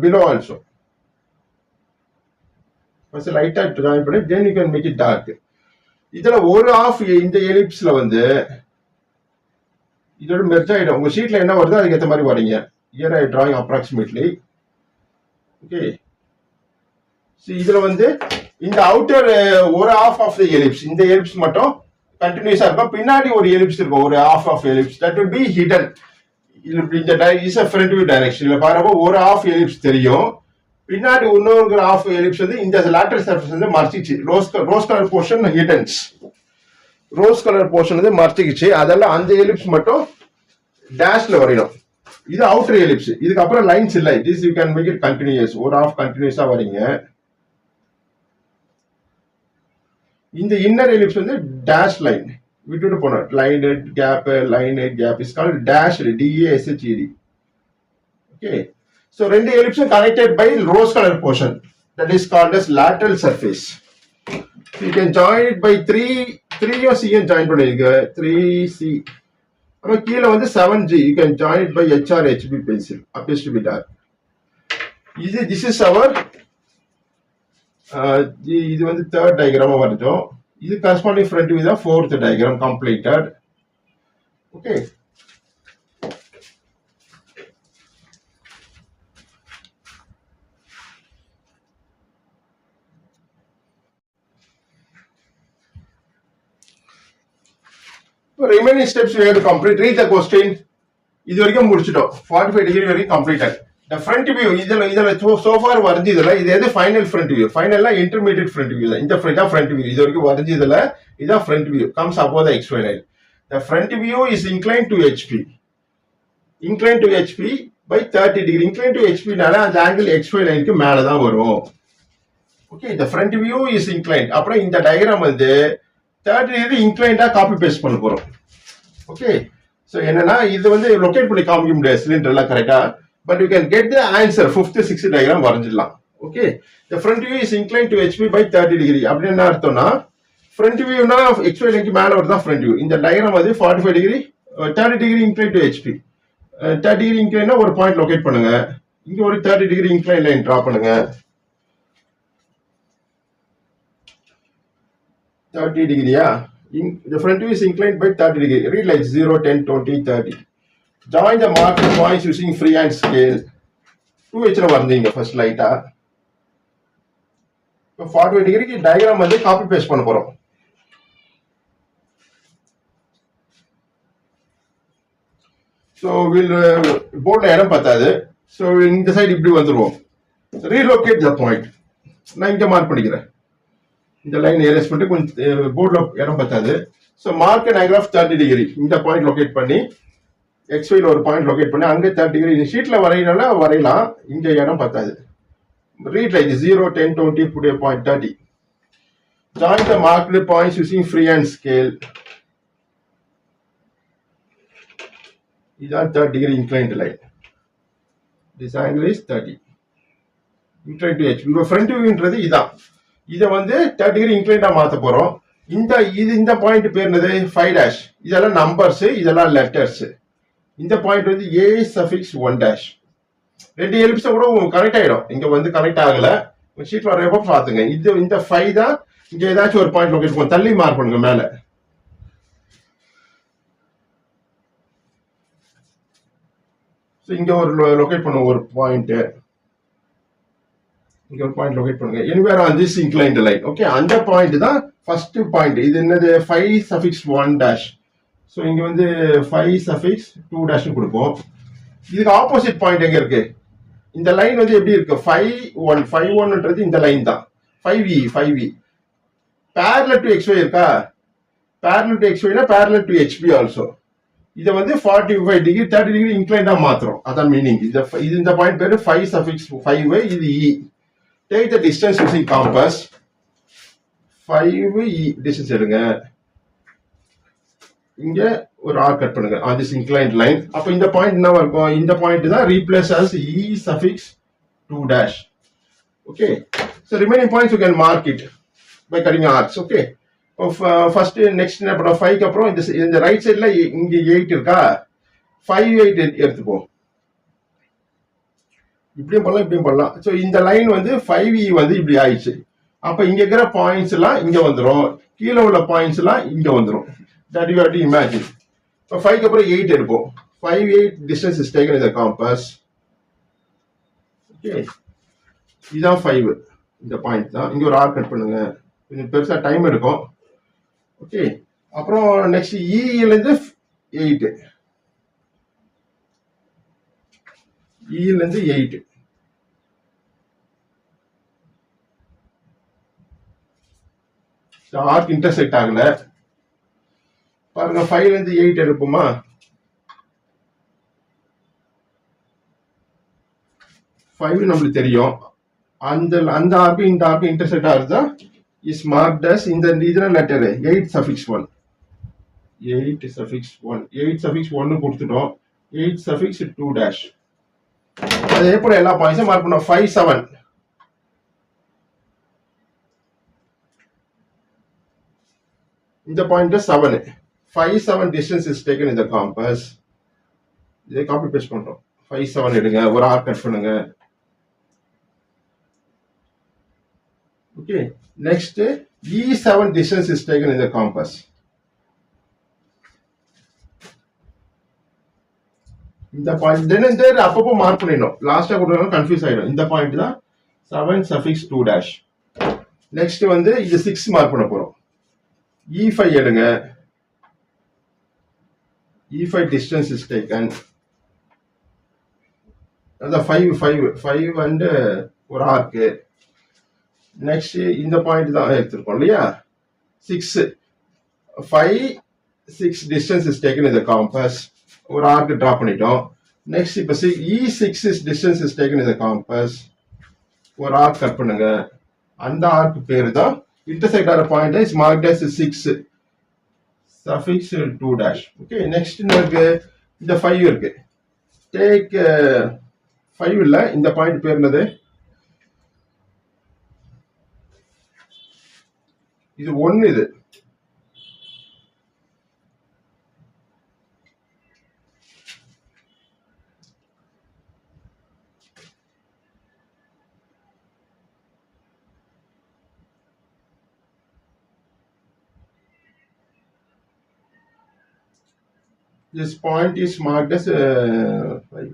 below also. First light at drawing, then you can make it dark. இதுல ஒரு of இந்த எலிப்ஸ்ல வந்து இதோட merge ஆயிடும். உங்க ஷீட்ல என்ன வருதோ அதுக்கு ஏற்ற மாதிரி வரீங்க. Here I drawing approximately. Okay. So இதுல வந்து இந்த அவுட்டர் ஒரு ஆஃப் ஆஃப் தி எலிப்ஸ், இந்த எலிப்ஸ் மட்டும் கண்டினியூஸா இருக்கும். பின்னாடி ஒரு எலிப்ஸ் இருக்கும், ஒரு half of ellipse, that will be hidden. இந்த is a front view direction. இதுல பாருங்க ஒரு ஆஃப் எலிப்ஸ் தெரியும், பின்னாடி இன்னொரு ஆஃப் எலிப்ஸ் வந்து இந்த லேட்டரல் சர்ஃபேஸ் வந்து மறைச்சிச்சு. Rose colour portion hiddens, rose colour portion வந்து மறைச்சிக்கிச்சு. அதெல்லாம் அந்த எலிப்ஸ் மட்டும் டேஷ்ல வரையணும். இது அவுட்டர் எலிப்ஸ். இதுக்கு அப்புறம் லைன்ஸ் இல்லை. This you can make it continuous. ஒரு ஆஃப் கண்டினியூஸா வரீங்க. இந்த இன்னர் எலிப்ஸ் வந்து டேஷ் லைன் விட்டுட்டு போனோம். Line gap, line gap is called dash, DASHED. Okay, so ரெண்டு எலிப்ஸும் connected by rose color portion, that is called as lateral surface. So you can join it by 3 C join பண்ணிருங்க. 3C. அப்புறம் கீழ வந்து 7G. You can join it by H or HB pencil. Appears to be dark. This is our இது வந்து third diagram வருதோம். இது corresponding front view தான் fourth diagram completed. Okay. Remaining steps we have to complete. Read the question. இது வரைக்கும் முடிச்சிட்டோம். 45 degree வரைக்கும் completed. The front view இதல so far வரைஞ்சதுல இது எது final front view. Finalல intermediate front view தான். இந்த front view. இது வரைக்கும் வரைஞ்சதுல இதான் front view. Comes above the XY line. The front view is inclined to HP. Inclined to HP by 30 degree. Inclined to HP நால அந்த angle XY line க்கு மேல தான் வரும். Okay, the front view is inclined. அப்புறம் இந்த diagram வந்து 30 degree inclined copy paste பண்ண போறோம். ஓகே, சோ என்னன்னா இது வந்து லொகேட் பண்ணி காமிக்க முடியாது சிலிண்டர்லாம் கரெக்ட்டா, but you can get the answer. 5th 6th diagram வரைஞ்சிடலாம். Okay, the front view is inclined to HP by 30 degree. அப்படி என்ன அர்த்தம்னா front viewனா XY லைனுக்கு மேல வரதா front view. இந்த டயகிராம் வந்து 45 degree 30 degree inclined to HP. 30 degree inclined ஒரு பாயிண்ட் லொகேட் பண்ணுங்க. இங்க ஒரு 30 degree inclined லைன் டிரா பண்ணுங்க. 30 degree, yeah. The front view is inclined by 30 degree. Read like 0, 10, 20, 30. Join the marked points using freehand scale. 2H வரைஞ்சீங்க first light. இப்போ 45 degree diagram வந்து copy paste பண்ண போறோம். So we'll போர்ட்ல இடம் பத்தாது. So இந்த side இப்படி வந்துருவோம். Relocate the point. நான் இங்க மார்க் பண்ணிக்கிறேன். இந்த லைன் ஏரேஸ் பண்ணிட்டு கொஞ்சம் போர்ட்ல இடம் பத்தாது. So mark and angle of 30 degree இந்த பாயிண்ட் லொகேட் பண்ணி XYல ஒரு பாயிண்ட் லொகேட் பண்ணி அங்கே 30 டிகிரி ஷீட்ல வரையினால வரையலாம். இங்க இடம் பத்தாது. Read like 0, 10, 20, put a point 30. Join the marked points using freehand scale. இதுதான் 30 degree inclined line. This angle is 30. Inclined to H. உங்க front viewன்றது இதான். இதை வந்து 30 degree inclined மாத்த போறோம். இந்த பாயிண்ட் பேர் என்னது? 5 dash. இதெல்லாம் நம்பர்ஸ், இதெல்லாம் லெட்டர்ஸ். இந்த பாயிண்ட் வந்து A suffix 1 dash. ரெண்டு எலிப்ஸ் கூட கனெக்ட் ஆயிடும். இங்க வந்து கனெக்ட் ஆகல. ஷீட் வரப்ப பாத்துங்க. இந்த 5 தான். இங்க ஏதாச்சும் ஒரு பாயிண்ட் லொகேட் பண்ணுங்க. தள்ளி மார்க் பண்ணுங்க மேல. சோ இங்க ஒரு லொகேட் பண்ணுங்க ஒரு பாயிண்ட். இங்க ஒரு பாயிண்ட் லொகேட் பண்ணுங்க. anywhere on this inclined line. Okay, அந்த பாயிண்ட் தான் ஃபர்ஸ்ட் பாயிண்ட். இது என்னது? 5 suffix 1 dash. ஸோ இங்க வந்து 5 suffix 2 dash கொடுப்போம். இதுக்கு ஆப்போசிட் பாயிண்ட் எங்க இருக்கு? இந்த லைன் வந்து எப்படி இருக்கு? 5 1 இந்த லைன் தான். 5e parallel to xy இருக்கா? parallel to xy னா parallel to hp also. இத வந்து 45 டிகிரி 30 டிகிரி இன்க்ளைண்டா மாத்துறோம். அதான் மீனிங். இந்த பாயிண்ட் பேரு 5 suffix 5 இது e. Take the distance using compass. 5e distance எடுங்க. இங்க ஒரு ஆர்க் கட் பண்ணுங்க on this inclined line. அப்ப இந்த பாயிண்ட் என்னவா இருக்கும்? இந்த பாயிண்ட் தான் replace as e suffix 2 dash. Okay. So remaining points you can mark it by cutting arcs. Okay. First next என்ன பண்ணோம்? 5 க்கு அப்புறம் இந்த ரைட் சைடுல இங்க 8 இருக்கா? 5 8 எடுத்துப்போம். இப்படியும் பண்ணலாம். சோ இந்த லைன் வந்து 5e வந்து இப்படி ஆயிடுச்சு. அப்ப இங்க இருக்கிற பாயிண்ட்ஸ் எல்லாம் இங்க வந்துரும். கீழே உள்ள பாயிண்ட்ஸ் எல்லாம் இங்க வந்துரும். That you have to imagine. So 5 க்கு அப்புறம் 8 எடுப்போம். 5 8 distance is taken in the compass. Okay. இதுதான் 5. இந்த பாயிண்ட் தான். இங்க ஒரு ஆர்க் கட் பண்ணுங்க. கொஞ்சம் பெருசா டைம் எடுக்கும். ஓகே. அப்புறம் நெக்ஸ்ட் e ல இருந்து 8. e ல இருந்து 8. ஆர்க் இன்டர்செக்ட் ஆகல. பாருங்க 5 ல இருந்து 8 எடுப்போமா? 5 நம்மளுக்கு தெரியும். அந்த ஆர்க் இந்த ஆர்க் இன்டர்செக்ட் ஆகுதா? is marked as இந்த இதுல லெட்டர் 8 suffix 1. 8 suffix 1. 8 suffix 1 கொடுத்துட்டோம். 8 suffix 2 dash. அதே போல எல்லா பாயிண்ட்ஸும் மார்க் பண்ணோம். 5 7. இந்த point 7. 5 7 distance is taken in the compass. இதை காப்பி பேஸ்ட் பண்றோம். 5 7 எடுங்க. ஒரு ஆர்க் கட் பண்ணுங்க. Okay. Next, e7 distance is taken in the compass. இந்த பாயிண்ட் தென் அப்பப்போ மார்க் பண்ணிடணும். லாஸ்டா கொடுத்தா கன்ஃபியூஸ் ஆயிடும். இந்த பாயிண்ட் தான் 7 suffix 2 dash. நெக்ஸ்ட் வந்து இது 6 மார்க் பண்ண போறோம். e5 எடுங்க. e5 distance is taken. அதான் 5 and ஒரு ஆர்க். நெக்ஸ்ட் இந்த பாயிண்ட் தான் எடுத்துருக்கோம் இல்லையா? 6 5 6 distance is taken in the compass. ஒரு ஆர்க் டிரா பண்ணிட்டோம். நெக்ஸ்ட் இப்ப e6 is distance is taken in the compass. ஒரு ஆர்க் கட் பண்ணுங்க. அந்த ஆர்க் பேரு தான் இன்டர்செக்ட் ஆகிற point is marked as 6 suffix 2 dash. Okay. Next இருக்கு இந்த 5 இருக்கு. டேக் 5 இல்ல, இந்த பாயிண்ட் பேர் என்னது? இது 1 இது. This point is marked as 5.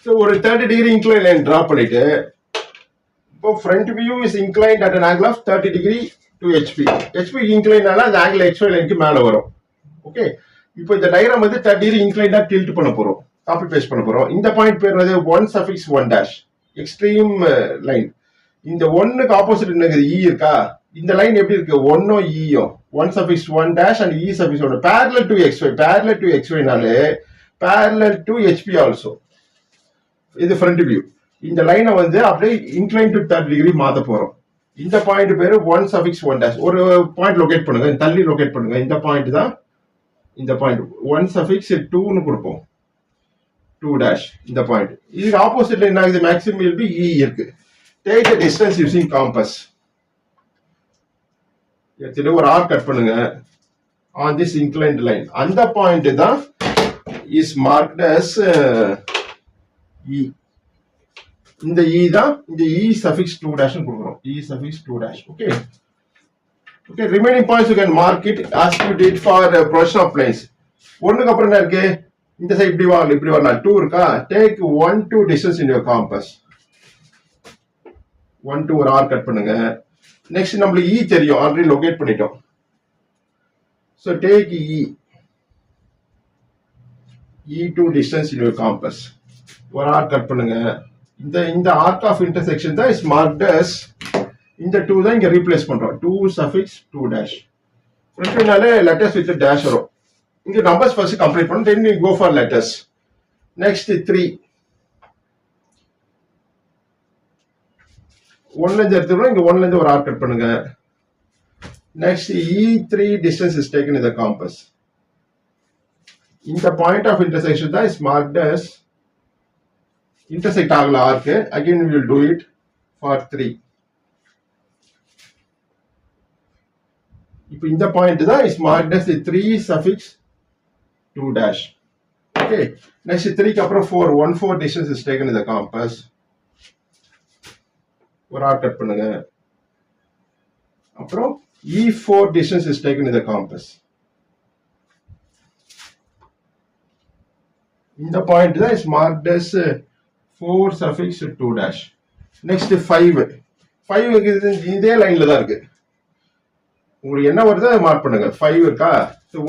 So ஒரு 30 degree inclined line draw பண்ணிட்டு இப்போ front view is inclined at an angle of 30 degree to HP. HP inclined ஆனா அந்த angle XY லைனுக்கு மேல வரும். ஓகே. இப்போ இந்த டயகிராம் வந்து 30 degree inclined ஆ டில்ட் பண்ண போறோம். காப்பி பேஸ்ட் பண்ண போறோம். இந்த பாயிண்ட் பேர் என்னது? 1 suffix 1 dash. Extreme line. இந்த 1 க்கு ஆப்போசிட் என்னது? E இருக்கா? இந்த லைன் எப்படி இருக்கு? 1 உம் E um 1 suffix 1 dash and E suffix 1 parallel to XY. Parallel to XY நாலே parallel to HP also. இது front view. இந்த லைனை வந்து அப்படியே இன்க்ளைன் டு தேர்ட் டிகிரி மாத்த போறோம். இந்த பாயிண்ட் பேரு 1 சஃபிக்ஸ் 1 டேஷ். ஒரு பாயிண்ட் லொகேட் பண்ணுங்க, தள்ளி லொகேட் பண்ணுங்க. இந்த பாயிண்ட் தான் இந்த பாயிண்ட் 1 சஃபிக்ஸ் 2ன்னு கொடுப்போம், 2 டேஷ். இந்த பாயிண்ட் இதுக்கு ஆப்போசிட்ல என்ன ஆகுது, மேக்ஸிமம் வில் பி இ இருக்கு. Take the distance using compass. எடுத்துட்டு ஒரு ஆர்க் கட் பண்ணுங்க on this inclined line. அந்த பாயிண்ட் தான் is marked as E. இந்த E தான் இந்த E suffix 2 dash னு கொடுக்கிறோம். E suffix 2 dash. Okay. Okay, remaining points you can mark it as you did for projection of planes. ஒண்ணுக்கு அப்புறம் என்ன இருக்கு, இந்த சைடு இப்படி வரலாம் 2 இருக்கா, take 1 2 distance in your compass. 1 2 ஒரு ஆர்க் கட் பண்ணுங்க. நெக்ஸ்ட் நம்மளுக்கு E தெரியும், ஆல்ரெடி லொகேட் பண்ணிட்டோம். So take E2 distance in your compass. ஒரு ஆர்க் கட் பண்ணுங்க. இந்த ஆர்க் ஆஃப் இன்டர்செக்ஷன் தான் இஸ் மார்க்ட் அஸ், இந்த 2 தான் இங்க ரீப்ளேஸ் பண்றோம், 2 சஃபிக்ஸ் 2 டேஷ். ஃப்ரண்ட்னாலே லெட்டர்ஸ் வித் டேஷ் வரும். இங்க நம்பர்ஸ் ஃபர்ஸ்ட் கம்ப்ளீட் பண்ணோம், then we go for letters. Next 3 1ல இருந்து எடுத்துறோம், இங்க 1ல இருந்து ஒரு ஆர்க் கட் பண்ணுங்க. Next E3 distance is taken in the compass. In the point of intersection that is marked as intersect agla arc. Again we will do it for 3. If in the point that is marked as the 3 suffix 2 dash. Okay. Next 3 kapra 4 1 4 distance is taken in the compass. ஒரு arc cut பண்ணுங்க. அப்புறம் E4 distance is taken in the compass. In the point that is marked as 4 suffix 2 dash. Next 5 இதே லைன்ல தான் இருக்கு. உங்களுக்கு என்ன வருதோ அதை மார்க் பண்ணுங்க. 5 இருக்கா,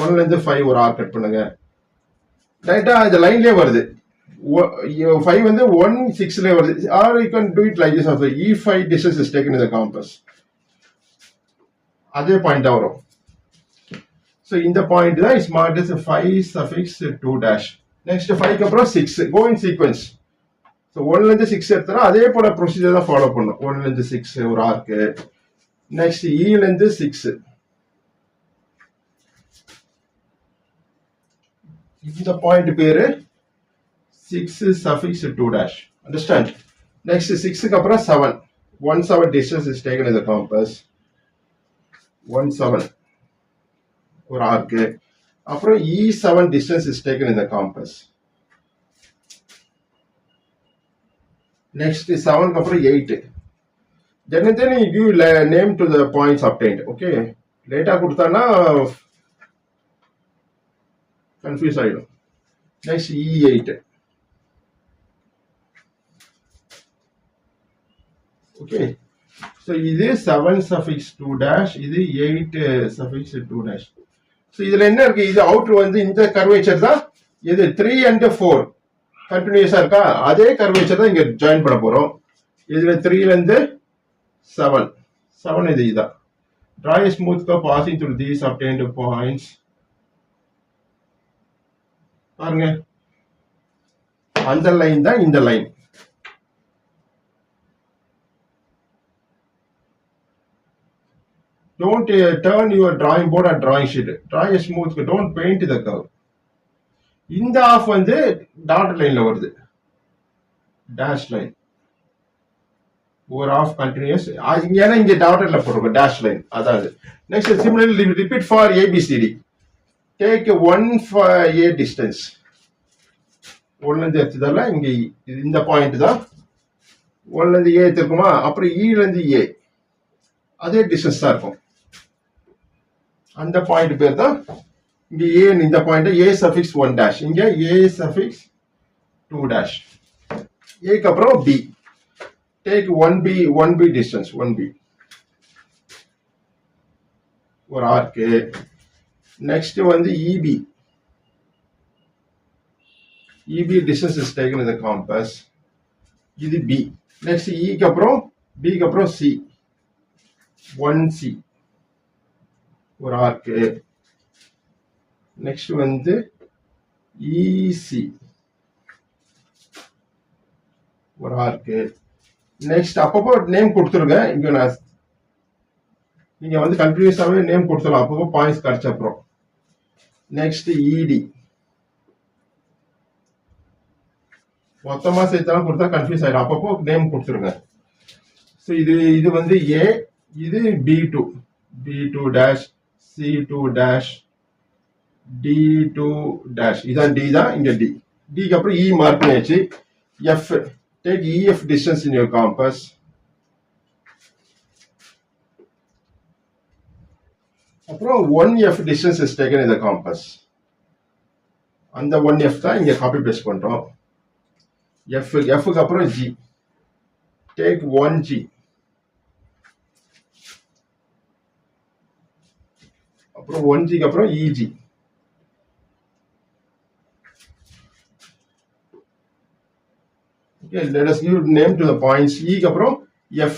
1ல இருந்து 5 ஒரு ஆர்க் கட் பண்ணுங்க. ரைட்டா இந்த லைன்லயே வருது. 5 வந்து 1 6ல வருது. Or you can do it like this also. E5 distance is taken in the compass. அதே பாயிண்ட் தான் வரும். So இந்த பாயிண்ட் தான் is marked as 5 suffix 2 dash. Next 5 க்கு அப்புறம் 6 go in sequence. So 1ல இருந்து 6 எடுத்தா அதே போல ப்ரொசீஜர் தான் ஃபாலோ பண்ணனும். 1ல இருந்து 6 ஒரு ஆர்க். நெக்ஸ்ட் E ல இருந்து 6. இந்த பாயிண்ட் பேரு 6 suffix 2 dash. Understand? Next 6 க்கு அப்புறம் 7. 1 7 distance is taken in the compass. 1 7 ஒரு ஆர்க். அப்புறம் E7 distance is taken in the compass. Next 7 க்கு அப்புறம் 8. Then you give name to the points obtained. Okay, லேட்டா கொடுத்தானா கன்ஃபியூஸ் ஆயிடும். Next E8. Okay, so இது 7 suffix 2 dash, இது 8 suffix 2 dash. So இதுல என்ன இருக்கு, இது அவுட்டர் வந்து இந்த கர்வேச்சர் தான், இது 3 and 4 கண்டினியூஸா இருக்கா, அதே கர்வேச்சர் தான் இங்க ஜாயின் பண்ண போறோம். இதுல 3ல இருந்து 7 இது இதான். Draw a smooth curve passing through these obtained points. பாருங்க, அந்த லைன் தான் இந்த line. Don't turn your drawing board or drawing sheet. Draw a smooth curve. Don't paint the curve. இந்த ஆஃப் வந்து டாட் லைன்ல வருது, டேஷ் லைன். ஒரு of continuous, ஏன்னா இங்க டாட்டர்ல போட்டிருக்கோம் டேஷ் லைன், அதாவது. Next similarly repeat for ABCD. Take 1 for A distance. 1ல இருந்து எடுத்ததால இங்க இந்த பாயிண்ட் தான் 1ல இருந்து A இருக்குமா, அப்புறம் E ல இருந்து A அதே டிஸ்டன்ஸ் தான் இருக்கும். அந்த பாயிண்ட் பேர் தான் இங்க A. இந்த பாயிண்ட் A suffix 1 dash, இங்க A suffix 2 dash. A க்கு அப்புறம் B. Take 1B distance, 1B ஒரு ஆர்க். நெக்ஸ்ட் வந்து EB distance is taken in the compass. இது B. நெக்ஸ்ட் E க்கு அப்புறம் B க்கு அப்புறம் C, 1C ஒரு ஆர்க். நெக்ஸ்ட் வந்து EC ஒரு ஆர்க்கு. நெக்ஸ்ட் அப்பப்போ நேம் கொடுத்துருங்க. இங்க நான் நீங்க வந்து கண்டினியூஸாவே நேம் கொடுத்துடலாம் அப்பப்போ பாயிண்ட்ஸ் கிடைச்ச அப்புறம். நெக்ஸ்ட் இடி மொத்தமா சேர்த்தாலும் கொடுத்தா கன்ஃபியூஸ் ஆயிடும். அப்பப்போ நேம் கொடுத்துருங்க. ஸோ இது வந்து ஏ, இது B2 B2 dash C2 dash D2 dash. இதான் டி தான், இங்க டி. டிக்கு அப்புறம் இ மார்க் பண்ணியாச்சு. F take EF distance in your compass. அப்புறம் 1F distance is taken in the compass. அந்த 1F தான் இங்க காப்பி பேஸ்ட் பண்றோம். Fக்கு அப்புறம் G. Take 1G. அப்புறம் 1Gக்கு அப்புறம் EG. Okay, let us give name to the points. Eக்கு அப்புறம் F.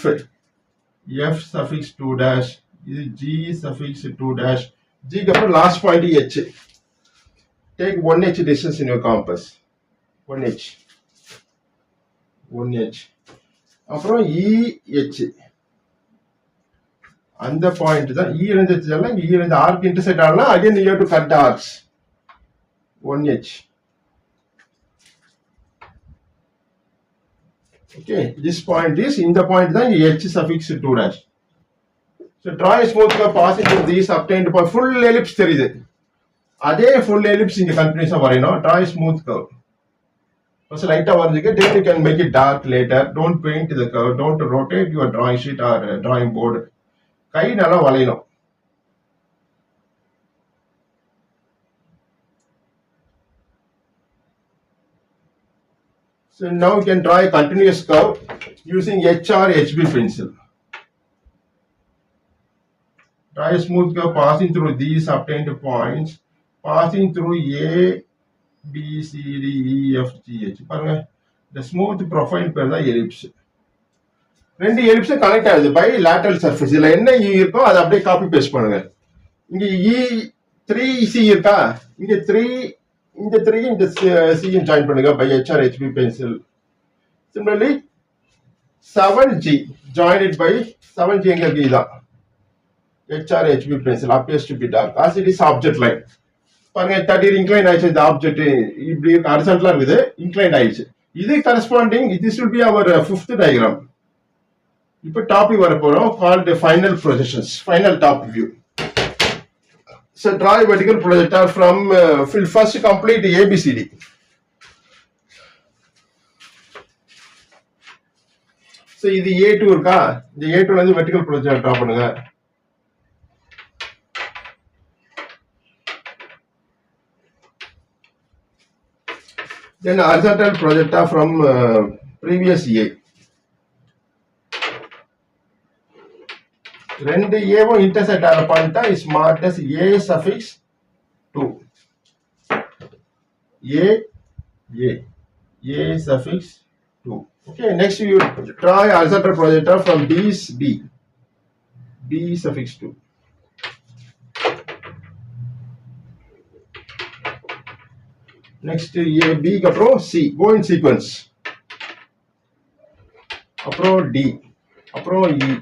F suffix 2 dash. இது G suffix 2 dash. Gக்கு அப்புறம் last point H. Take 1H distance in your compass. 1H. அப்புறம் EH. அந்த பாயிண்ட் தான் E இருந்துச்சுல, இங்க E இருந்து ஆர்க் இன்டர்செக்ட் ஆகலாம். Again you have to cut the arcs. 1H. Okay, this point is in the point தான் H suffix 2 dash. So draw a smooth curve passing through these obtained point. Full ellipse தெரியுது. அதே full ellipse இங்க கண்டினியூஸா வரையணும். Draw a smooth curve. First லைட்டா வரைஞ்சுக்க. Then you can make it dark later. Don't paint the curve. Don't rotate your drawing sheet or drawing board. கை நல்லா வளையணும். So now you can draw a continuous curve using H or HB pencil. Draw a smooth curve passing through these obtained points, passing through A, B, C, D, E, F, G, H. பாருங்க, the smooth profile பேர் தான் ellipse. ரெண்டு ellipse connect ஆகுது by lateral surface. இதுல என்ன E இருக்கோ அதை அப்படியே காப்பி பேஸ்ட் பண்ணுங்க. இங்க E3C இருக்கா, இங்க 3 இந்த 3 இந்த C ஜாயின் பண்ணுங்க by H or HB pencil. Similarly 7G join it by 7G எங்க இருக்கு, இதான் H or HB pencil appears to be dark as it is object line. பாருங்க 30 inclined ஆயிடுச்சு. இந்த ஆப்ஜெக்ட் இப்படி ஹரிசாண்டலா இருக்குது, inclined ஆயிடுச்சு. இது corresponding this will be our fifth diagram. இப்போ டாபிக் வர போறோம், called final projections, final top view. So draw a vertical projector from first complete ABCD. So இது A2 இருக்கா, இந்த A2 ல இருந்து vertical projector டிரா பண்ணுங்க. Then horizontal projector from previous A. ரெண்டு ஏவும் இன்டர்செக்ட் ஆகிற பாயிண்ட் தான் is marked as A suffix 2. A suffix 2. Okay, next you draw a horizontal projector from B suffix 2. Next A, B க்கு அப்புறம் C, go in sequence. அப்புறம் D, அப்புறம் E.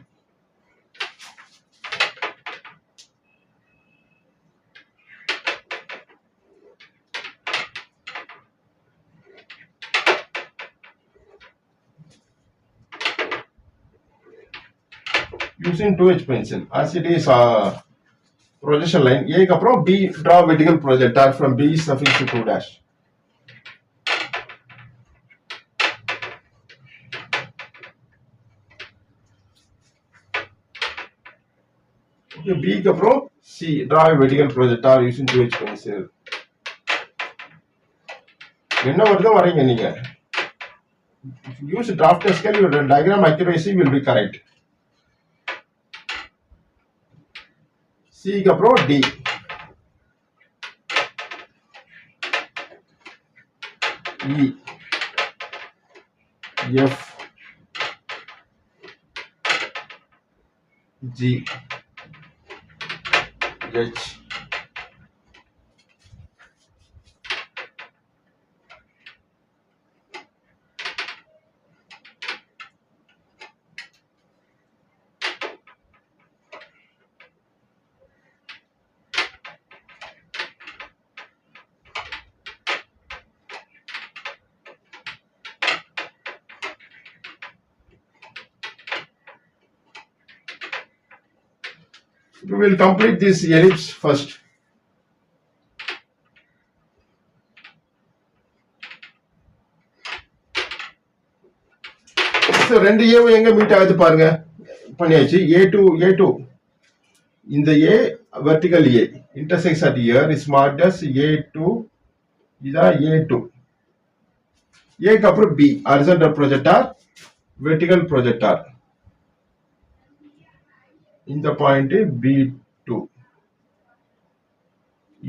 Using 2H pencil as it is projection line. A க்கு அப்புறம் B, draw vertical projector from B suffix 2 dash. Okay, B க்கு அப்புறம் C, draw vertical projector using 2H pencil. என்ன வருதோ வரைங்க நீங்க. If you use drafter scale, your diagram accuracy will be correct. C க்கு அப்புறம் D, E, F, G, H. We will complete this ellipse first. So ரெண்டு ஏவும் எங்க meet ஆகுது பாருங்க. பண்ணியாச்சு. A2 இந்த A vertical A intersects at here is marked as A2. இதான் A2. A க்கு அப்புறம் B horizontal projector, vertical projector. இந்த பாயிண்ட் B2.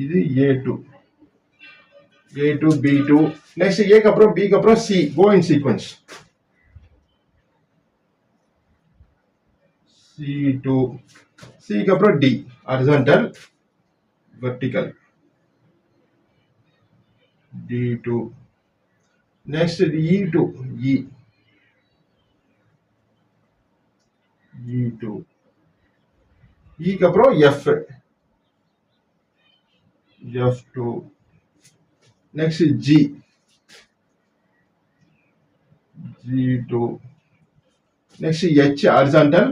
இது A2. A2 B2. Next A க்கு அப்புறம் B க்கு அப்புறம் C. Go in sequence. C2. C க்கு அப்புறம் D horizontal, vertical. D2. Next E2. E2. E க்கு அப்புறம் F. F2. Next G. G2. Next H horizontal,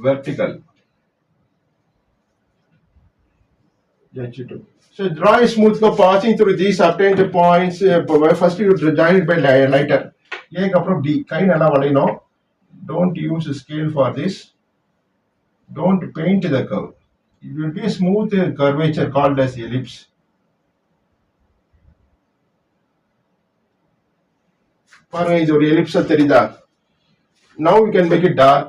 vertical. H2. So draw a smooth curve passing through these obtained points. First you join it by lighter. A க்கு அப்புறம் B. கை நல்லா வளையணும். Don't use a scale for this. Don't paint the curve. It will be a smooth curvature called as ellipse. பாருங்க இது ஒரு ellipse தெரியுதா? Now we can make it dark.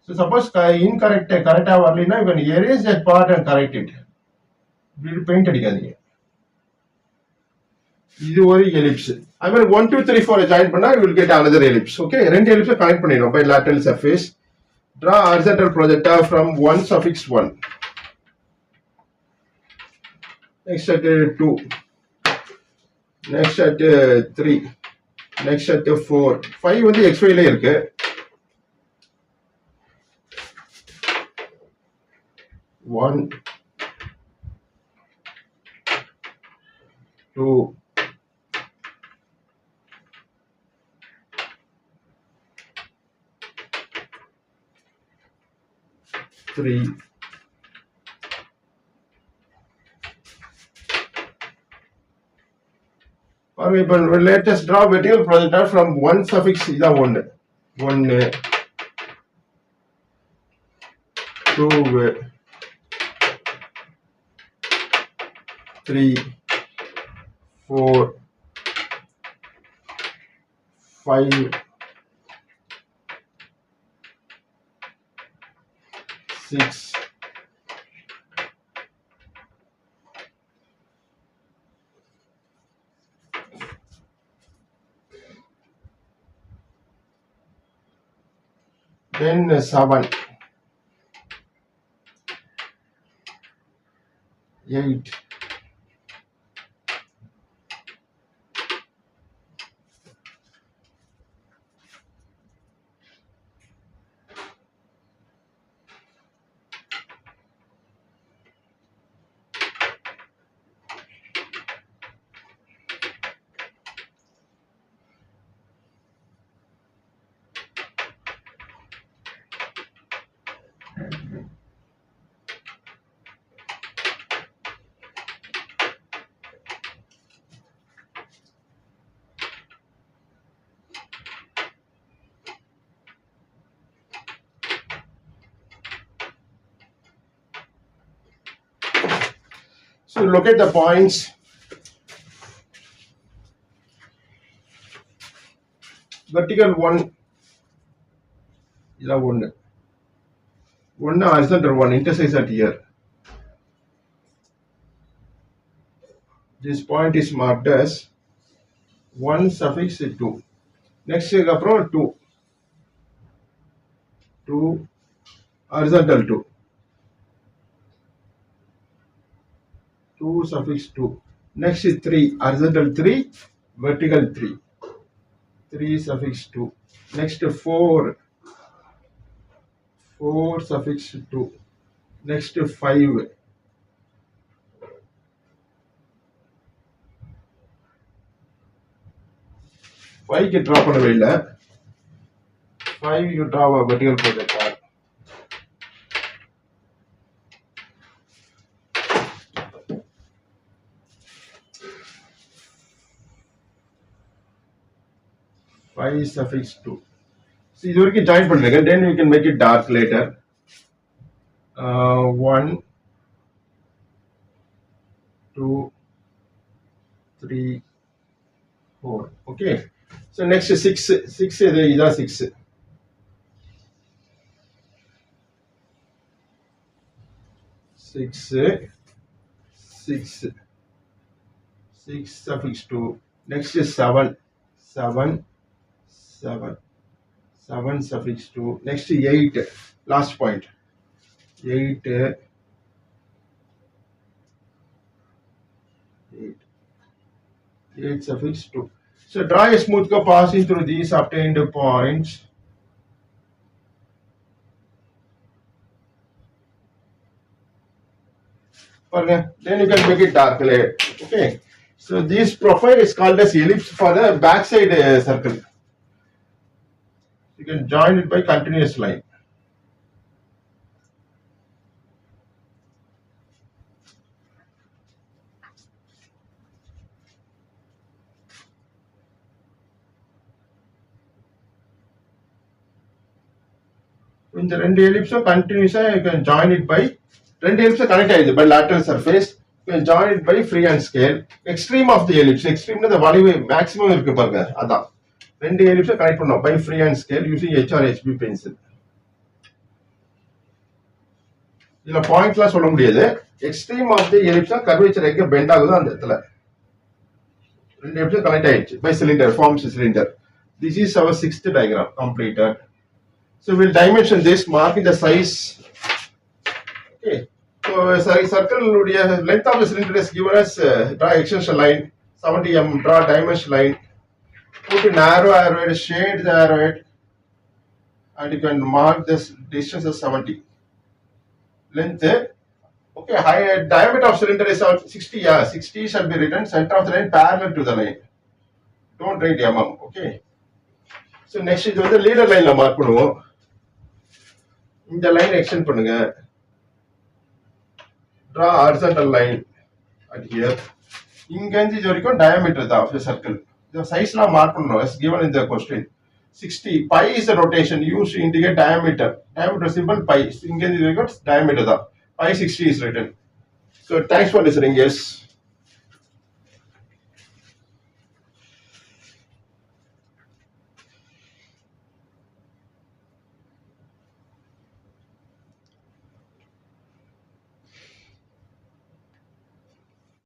So suppose incorrect வரலைன்னா you can erase that part and correct it. இப்படி paint அடிக்காதீங்க. இது ஒரு ellipse. I mean 1 2 3 4 join பண்ணா you will get another ellipse. Okay, ரெண்டு ellipse கனெக்ட் பண்ணிடணும் by lateral surface. Draw horizontal projector from 1 suffix 1. Next at 2. Next at 3. Next at 4. 5 வந்து XY ல இருக்கு. 1 2 3 இப்போ latest draw vertical projector from 1 suffix இதான் 1 2 3 4 5 6 then 7 8 So locate the points. Vertical 1 is 1. 1 horizontal 1 intersects at here. This point is marked as 1 suffix 2. Next apro 2 horizontal 2 suffix 2. Next is 3 horizontal 3 vertical 3 suffix 2. Next 4 suffix 2. Next 5 5 5 க்கு draw பண்ணவே இல்ல. 5 you draw a vertical projector. Five suffix 2. So இது வரைக்கும் join பண்ணுங்க. Then we can make it dark later. 1, 2, 3, 4. Okay. So next 6. 6 இதான் 6. 6 suffix 2. Next is 7 suffix 2. Next 8, last point. 8 suffix 2. So draw a smooth curve passing through these obtained points. Then you can make it dark layer. Okay. So this profile is called as ellipse for the backside circle. You can join it by continuous line. In the ரெண்டு ellipse continuous, you can join it by ரெண்டு ellipse connect ஆயிடுது by lateral surface. You can join it by free hand scale. Extreme of the ellipse, extreme the வளைவு maximum இருக்கு பாருங்க, அதான் ரெண்டு ellipse connect பண்ணோம் by free hand scale using HR HB pencil. இதுல பாயிண்ட்லாம் சொல்ல முடியாது. Extreme of the ellipse curvature எங்க பெண்ட் ஆகுதோ அந்த இடத்துல ரெண்டு ellipse connect ஆயிடுச்சு by cylinder, forms a cylinder. This is our sixth diagram completed. So we'll dimension this, marking the size. Okay. So circle length of the cylinder is given as draw extension line 70 mm, draw dimension line, put a narrow arrowhead, shade the arrowhead, and you can mark this distance as 70. Length, okay, diameter of cylinder is 60. Yeah, 60 shall be written. Center of the line parallel to the line. Don't write mm. Okay. So next இது வந்து leader லைன்ல mark பண்ணுவோம். இந்த line extend பண்ணுங்க. Draw horizontal line at here. இங்க இருந்து இது வரைக்கும் diameter தான் of the circle. The size la mark பண்ணனும் as given in the question. 60 pi is the rotation used to indicate diameter. Diameter symbol pi. இங்க இருந்து இது வரைக்கும் diameter தான். Pi 60 is written. So thanks for listening. Yes.